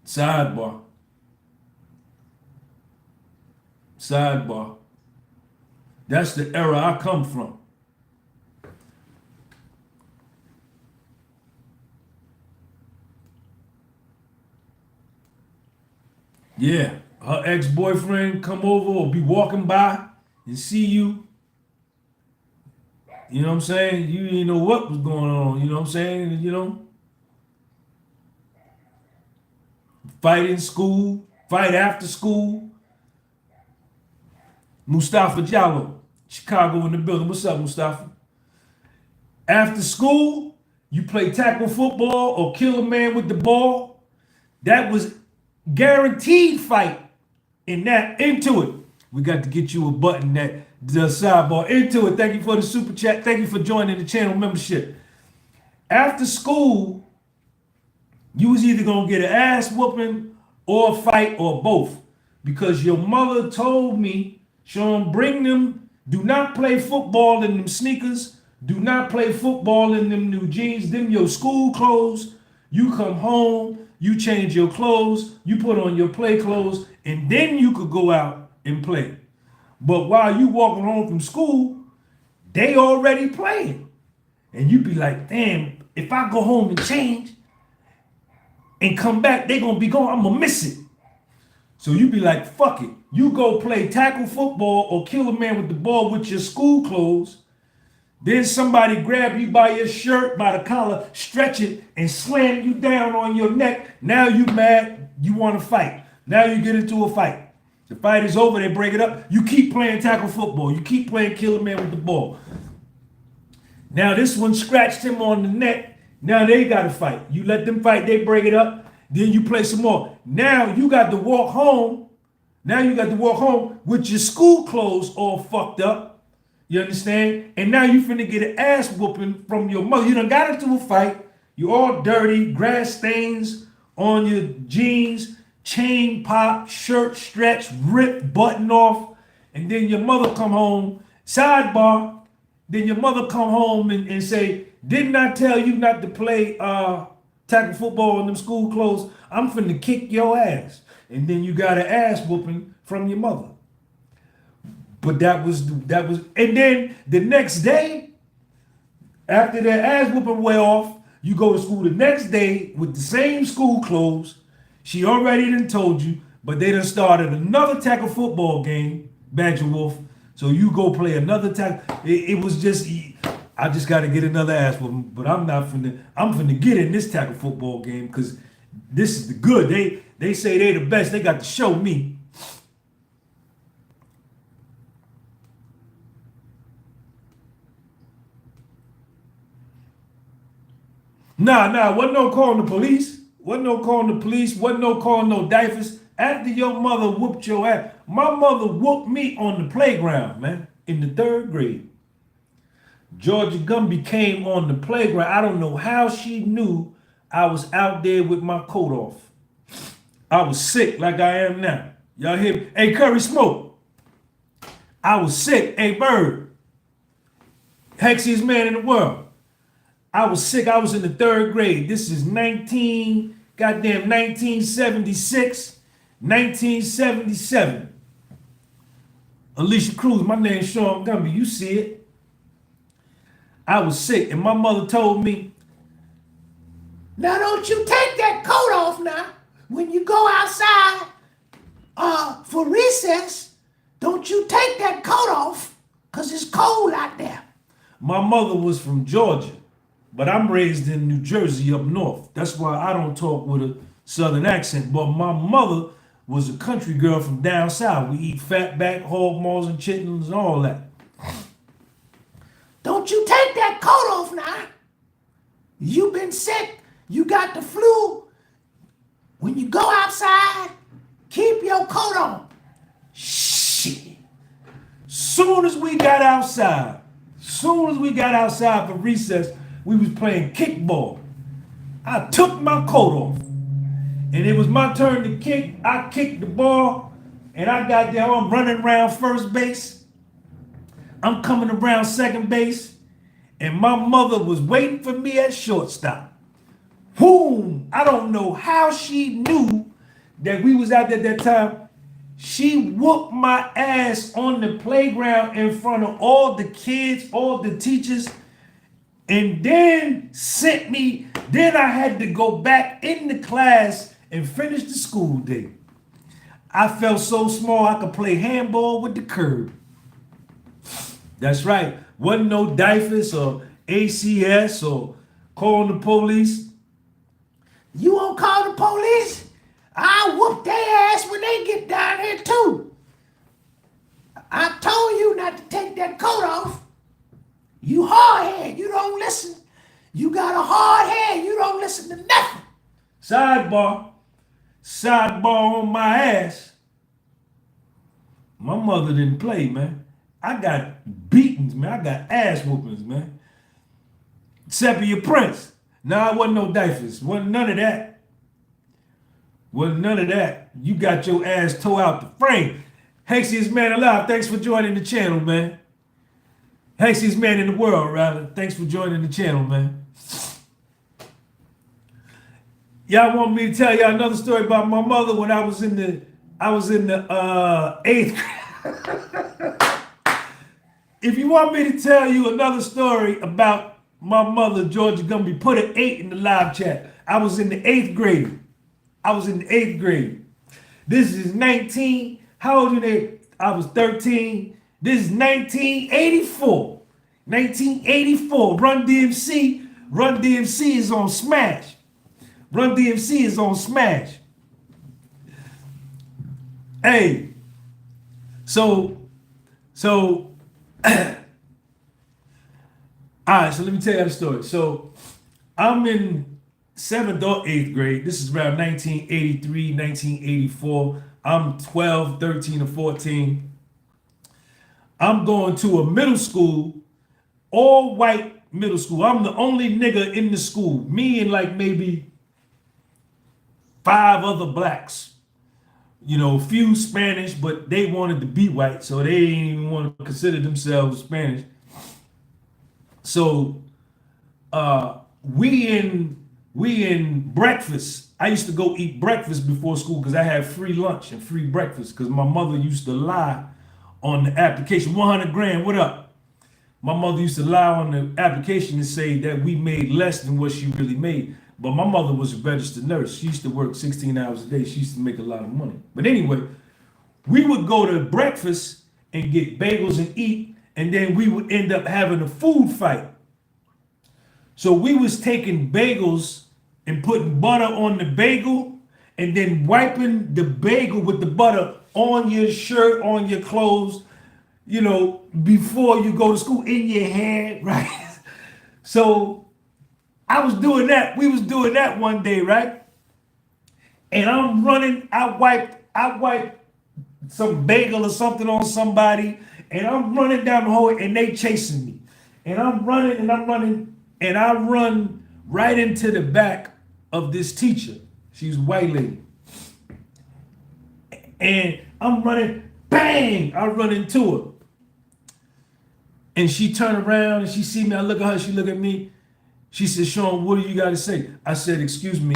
Sidebar. Sidebar. That's the era I come from. Yeah, her ex-boyfriend come over or be walking by and see you. You know what I'm saying? You didn't know what was going on. You know what I'm saying? You know? Fight in school, fight after school. Mustafa Jallo, Chicago in the building. What's up, Mustafa? After school, you play tackle football or kill a man with the ball. That was guaranteed fight in that. Into it. We got to get you a button that does sidebar. Into it. Thank you for the super chat. Thank you for joining the channel membership. After school, you was either gonna get an ass whooping or a fight or both, because your mother told me, Sean, bring them. Do not play football in them sneakers. Do not play football in them new jeans. Them your school clothes. You come home, you change your clothes, you put on your play clothes, and then you could go out and play. But while you walking home from school, they already playing. And you be like, damn, if I go home and change and come back, they gonna be gone, I'm gonna miss it. So you be like, fuck it. You go play tackle football or kill a man with the ball with your school clothes. Then somebody grab you by your shirt, by the collar, stretch it, and slam you down on your neck. Now you mad, you want to fight. Now you get into a fight. The fight is over, they break it up. You keep playing tackle football. You keep playing kill a man with the ball. Now this one scratched him on the neck. Now they got to fight. You let them fight, they break it up. Then you play some more. Now you got to walk home. Now you got to walk home with your school clothes all fucked up. You understand? And now you finna get an ass whooping from your mother. You done got into a fight. You all dirty, grass stains on your jeans, chain pop, shirt stretch, ripped, button off. And then your mother come home, sidebar. Then your mother come home and say, didn't I tell you not to play tackle football in them school clothes? I'm finna kick your ass. And then you got an ass whooping from your mother. But that was, and then the next day, after that ass whooping way off, you go to school the next day with the same school clothes. She already done told you, but they done started another tackle football game, Badger Wolf. So you go play another tackle. It was just, I just got to get another ass whooping, but I'm finna get in this tackle football game because this is the good. They say they the best. They got to show me. Nah, wasn't no calling the police. Wasn't no calling the police. Wasn't no calling no diapers. After your mother whooped your ass, my mother whooped me on the playground, man, in the 3rd grade. Georgia Gumby came on the playground. I don't know how she knew I was out there with my coat off. I was sick like I am now. Y'all hear me? Hey, Curry Smoke. I was sick. Hey, Bird. Hexiest man in the world. I was sick. I was in the 3rd grade. This is 1976, 1977. Alicia Cruz, my name's Sean Gumby. You see it. I was sick, and my mother told me, now don't you take that coat off now. When you go outside for recess, don't you take that coat off, because it's cold out there. My mother was from Georgia. But I'm raised in New Jersey up north. That's why I don't talk with a Southern accent, but my mother was a country girl from down south. We eat fatback, hog maws, and chitlins and all that. Don't you take that coat off now. You been sick. You got the flu. When you go outside, keep your coat on. Shit. Soon as we got outside for recess, we was playing kickball. I took my coat off. And it was my turn to kick. I kicked the ball, and I got there. I'm running around first base. I'm coming around second base, and my mother was waiting for me at shortstop. Boom! I don't know how she knew that we was out there at that time. She whooped my ass on the playground in front of all the kids, all the teachers, and then sent me. Then I had to go back in the class and finish the school day. I felt so small I could play handball with the curb. That's right. Wasn't no DIFUS or ACS or calling the police. You won't call the police? I'll whoop their ass when they get down here too. I told you not to take that coat off. You hard head, you don't listen. You got a hard head, you don't listen to nothing. Sidebar on my ass. My mother didn't play, man. I got beatings, man. I got ass whoopings, man. Sepia Prince. Nah, it wasn't no DIFUS. Wasn't none of that. Wasn't none of that. You got your ass tore out the frame. Haxiest man alive, thanks for joining the channel, man. Haxiest man in the world, rather. Thanks for joining the channel, man. Y'all want me to tell y'all another story about my mother when I was in the 8th grade. If you want me to tell you another story about my mother, Georgia Gumby, put an 8 in the live chat. I was in the 8th grade. This is 19. How old are they? I was 13. This is 1984. 1984. Run DMC. Run DMC is on Smash. Run DMC is on Smash. Hey, so, all right, so let me tell you the story. So I'm in 7th or 8th grade. This is around 1983, 1984. I'm 12, 13, or 14. I'm going to a middle school, all white middle school. I'm the only nigga in the school. Me and like maybe 5 other blacks, you know, a few Spanish, but they wanted to be white, so they didn't even want to consider themselves Spanish. So we in breakfast. I used to go eat breakfast before school because I had free lunch and free breakfast because my mother used to lie on the application. 100 grand, what up? My mother used to lie on the application and say that we made less than what she really made. But my mother was a registered nurse. She used to work 16 hours a day. She used to make a lot of money. But anyway, we would go to breakfast and get bagels and eat, and then we would end up having a food fight. So we was taking bagels and putting butter on the bagel and then wiping the bagel with the butter on your shirt, on your clothes, you know, before you go to school, in your hand, right? So I was doing that. We was doing that one day, right? And I'm running. I wiped some bagel or something on somebody, and I'm running down the hallway, and they chasing me. And I'm running, and I run right into the back of this teacher. She's a white lady. And I'm running, bang! I run into her. And she turned around and she see me. I look at her, she look at me. She said, Sean, what do you got to say? I said, excuse me,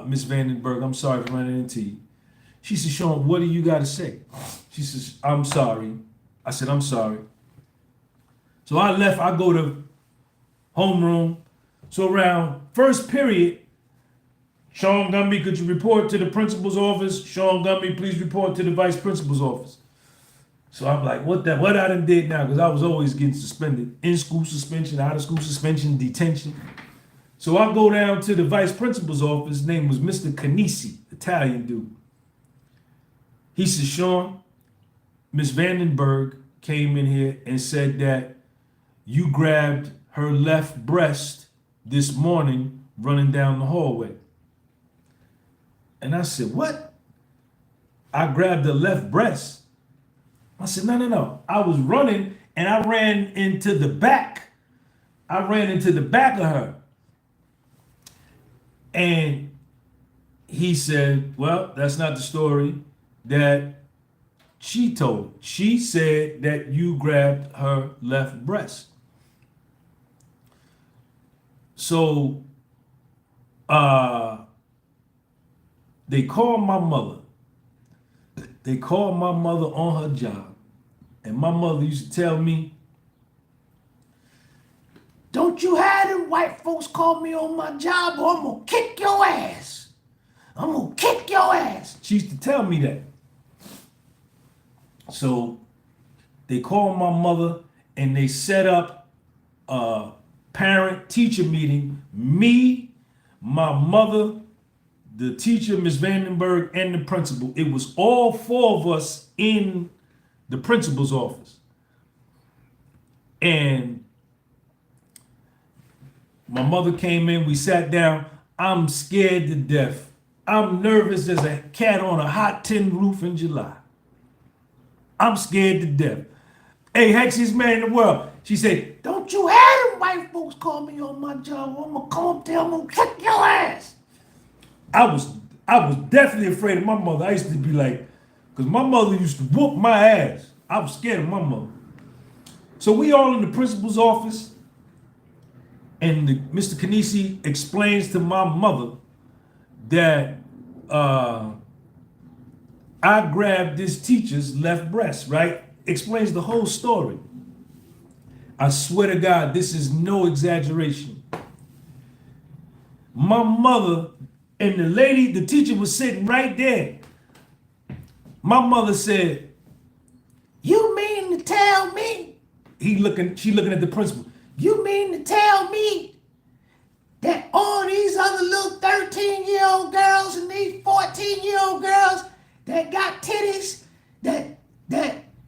Miss Vandenberg, I'm sorry for running into you. She said, Sean, what do you got to say? She says, I'm sorry. I said, I'm sorry. So I left, I go to homeroom. So around first period, Sean Gumby, could you report to the principal's office? Sean Gumby, please report to the vice principal's office. So I'm like, what I done did now? Because I was always getting suspended. In-school suspension, out-of-school suspension, detention. So I go down to the vice principal's office. His name was Mr. CASSIE, Italian dude. He said, Sean, Miss Vandenberg came in here and said that you grabbed her left breast this morning running down the hallway. And I said, what? I grabbed her left breast. I said, no. I was running and I ran into the back. I ran into the back of her. And he said, well, that's not the story that she told. She said that you grabbed her left breast. So they called my mother. They called my mother on her job. And my mother used to tell me, don't you have them white folks call me on my job or I'm gonna kick your ass. I'm gonna kick your ass. She used to tell me that. So they called my mother and they set up a parent-teacher meeting. Me, my mother, the teacher, Ms. Vandenberg, and the principal. It was all four of us in the principal's office. And my mother came in, we sat down. I'm scared to death. I'm nervous as a cat on a hot tin roof in July. I'm scared to death. Hey, hexiest man in the world. She said, don't you have them white folks call me on my job. I'm gonna come up there, I'm gonna kick your ass. I was definitely afraid of my mother. I used to be like, because my mother used to whoop my ass. I was scared of my mother. So we all in the principal's office, and Mr. CASSIE explains to my mother that I grabbed this teacher's left breast, right? Explains the whole story. I swear to God, this is no exaggeration. My mother and the lady, the teacher was sitting right there. My mother said, you mean to tell me? She looking at the principal. You mean to tell me that all these other little 13-year-old girls and these 14-year-old girls that got titties, that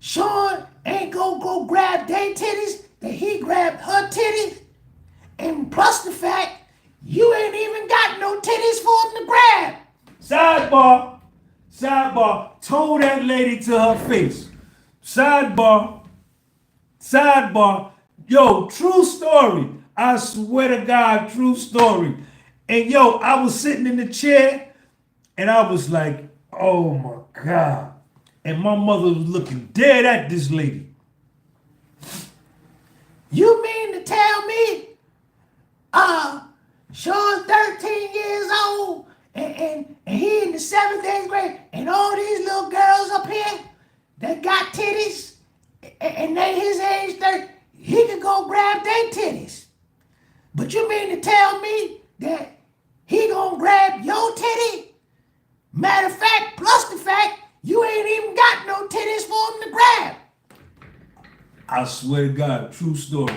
Sean ain't gonna go grab their titties, that he grabbed her titties, and plus the fact you ain't even got no titties for him to grab. Sidebar, told that lady to her face. Sidebar, yo, true story. I swear to God, true story. And yo, I was sitting in the chair and I was like, oh my God. And my mother was looking dead at this lady. You mean to tell me, Sean's 13 years old and he in the 7th, 8th grade and all these little girls up here that got titties and they his age 30, he could go grab their titties. But you mean to tell me that he gonna grab your titty? Matter of fact, plus the fact, you ain't even got no titties for him to grab. I swear to God, true story.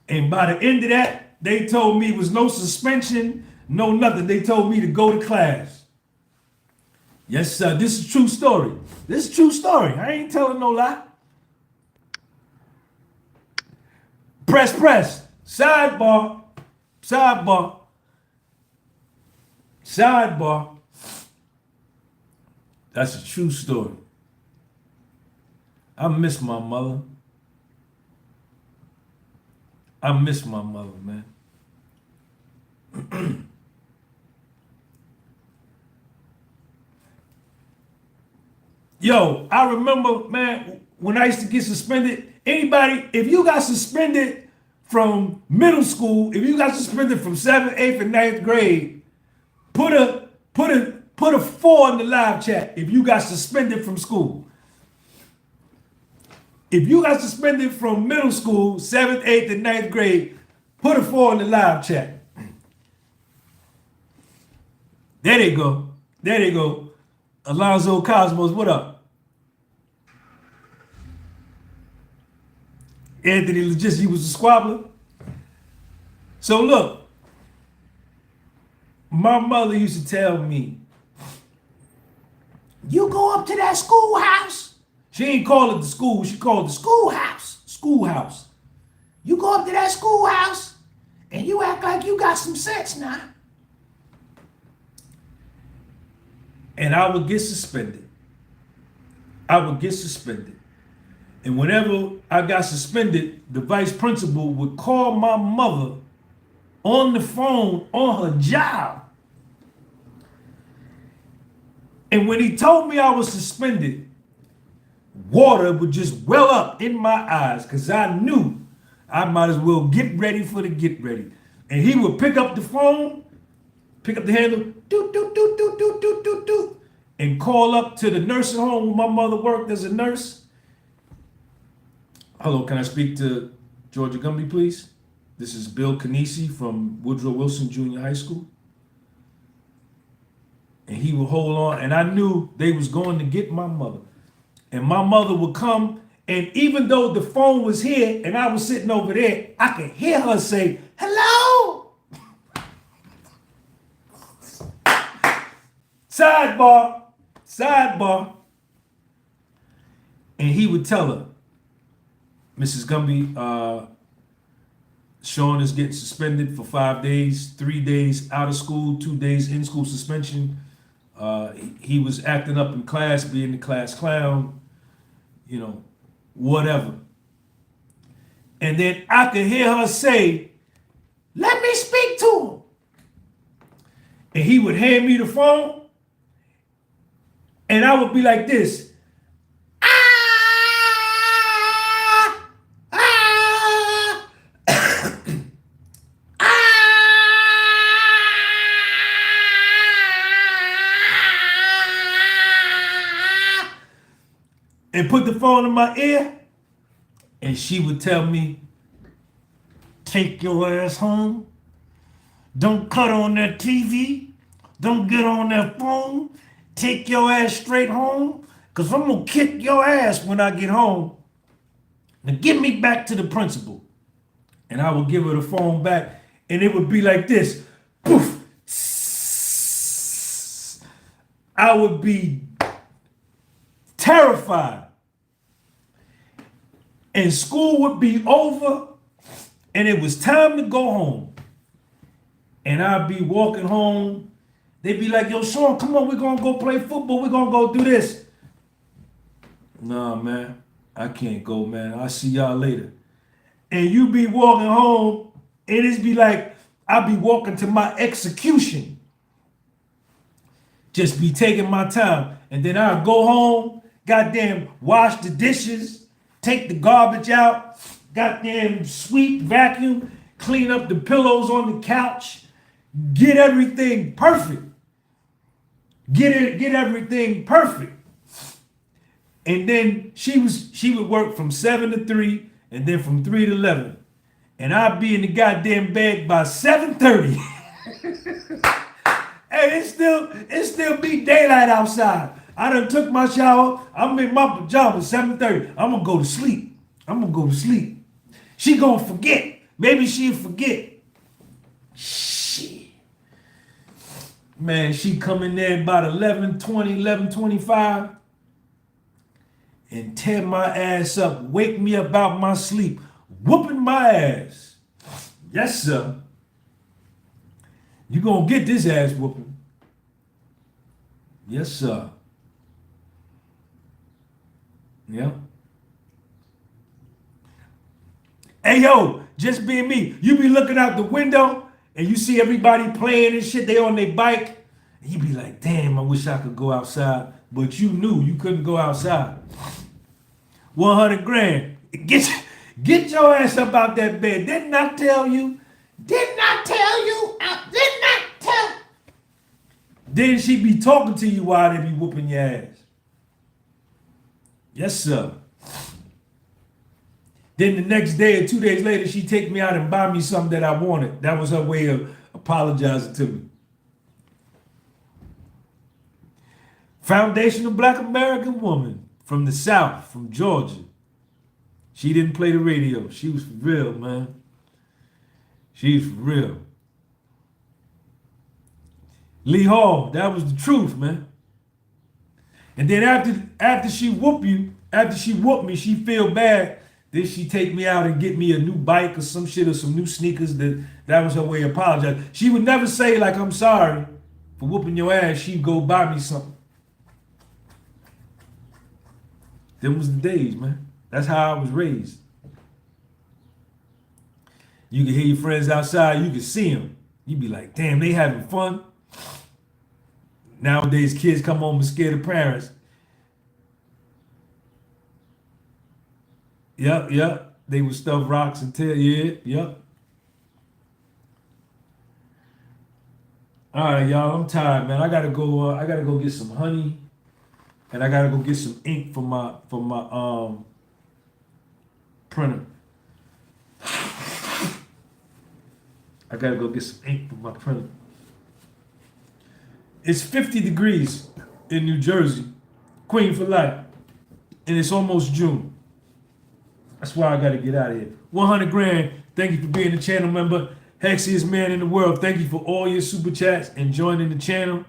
And by the end of that, they told me it was no suspension, no nothing. They told me to go to class. Yes, sir, this is true story. This is true story. I ain't telling no lie. Press. Sidebar. That's a true story. I miss my mother. I miss my mother, man. Yo, I remember, man, when I used to get suspended. Anybody, if you got suspended from middle school, if you got suspended from 7th, 8th, and 9th grade, put a 4 in the live chat if you got suspended from school. If you got suspended from middle school, 7th, 8th, and 9th grade, put a 4 in the live chat. There they go. Alonzo Cosmos, what up? Anthony Legis, he was a squabbler. So look, My mother used to tell me, you go up to that schoolhouse. She ain't call it the school, she called it the schoolhouse. Schoolhouse. You go up to that schoolhouse and you act like you got some sense now. And I would get suspended. I would get suspended. And whenever I got suspended, the vice principal would call my mother on the phone on her job. And when he told me I was suspended, water would just well up in my eyes because I knew I might as well get ready for the get ready. And he would pick up the phone, pick up the handle, doot, doot, doot, doot, doot, doot, doot, doot, and call up to the nursing home where my mother worked as a nurse. Hello, can I speak to Georgia Gumby, please? This is Bill Canisi from Woodrow Wilson Junior High School. And he would hold on, and I knew they was going to get my mother. And my mother would come, and even though the phone was here and I was sitting over there, I could hear her say, hello? Sidebar, sidebar. And he would tell her, Mrs. Gumby, Sean is getting suspended for 5 days, 3 days out of school, 2 days in school suspension. He was acting up in class, being the class clown, you know, whatever. And then I could hear her say, let me speak to him. And he would hand me the phone, and I would be like this. And put the phone in my ear, and she would tell me, take your ass home. Don't cut on that TV. Don't get on that phone. Take your ass straight home, because I'm going to kick your ass when I get home. Now give me back to the principal. And I would give her the phone back, and it would be like this. Poof. I would be terrified. And school would be over, and it was time to go home. And I'd be walking home. They'd be like, yo, Sean, come on, we're going to go play football. We're going to go do this. Nah, man, I can't go, man. I'll see y'all later. And you be walking home, and it's be like, I'll be walking to my execution. Just be taking my time. And then I'll go home, goddamn, wash the dishes, take the garbage out, goddamn sweep, vacuum, clean up the pillows on the couch, get everything perfect. Get everything perfect. And then she would work from 7 to 3, and then from 3 to 11. And I'd be in the goddamn bed by 7:30. And it still be daylight outside. I done took my shower. I'm in my pajamas, 7:30. I'm gonna go to sleep. She gonna forget. Maybe she'll forget. Shit. Man, she come in there about 11:20, 11:25 and tear my ass up, wake me up out my sleep, whooping my ass. Yes, sir. You gonna get this ass whooping. Yes, sir. Yeah. Hey, yo, just being me. You be looking out the window and you see everybody playing and shit. They on their bike. And you be like, damn, I wish I could go outside. But you knew you couldn't go outside. 100 grand. Get your ass up out that bed. Didn't I tell you? Didn't I tell you? Didn't I tell? Then she be talking to you while they be whooping your ass. Yes, sir. Then the next day or 2 days later, she take me out and buy me something that I wanted. That was her way of apologizing to me. Foundational Black American woman from the South, from Georgia. She didn't play the radio. She was for real, man. She's for real. Lee Hall, that was the truth, man. And then after she whoop you, after she whoop me, she feel bad. Then she take me out and get me a new bike or some shit or some new sneakers. That was her way of apologizing. She would never say like, I'm sorry for whooping your ass. She'd go buy me something. Them was the days, man. That's how I was raised. You can hear your friends outside, you can see them. You be like, damn, they having fun. Nowadays, kids come home and scare the parents. Yep. They would stuff rocks and tell you, yep. All right, y'all, I'm tired, man. I gotta go get some honey, and I gotta go get some ink for my printer. I gotta go get some ink for my printer. It's 50 degrees in New Jersey, Queen for life, and it's almost June. That's why I gotta get out of here. 100 grand. Thank you for being a channel member. Hexiest man in the world. Thank you for all your super chats and joining the channel.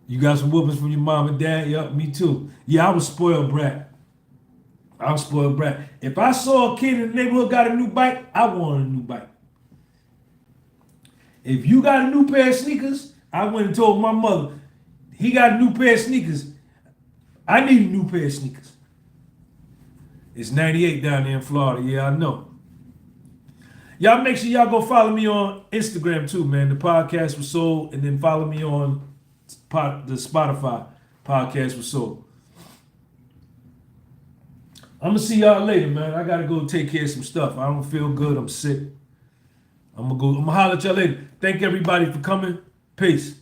You got some whoopings from your mom and dad. Yup, me too. Yeah, I was spoiled brat. If I saw a kid in the neighborhood got a new bike, I wanted a new bike. If you got a new pair of sneakers, I went and told my mother, he got a new pair of sneakers. I need a new pair of sneakers. It's 98 down there in Florida. Yeah, I know. Y'all make sure y'all go follow me on Instagram too, man. The podcast was sold, and then follow me on the Spotify podcast was sold. I'm gonna see y'all later, man. I gotta go take care of some stuff. I don't feel good. I'm sick. I'm gonna holler at y'all later. Thank everybody for coming. Peace.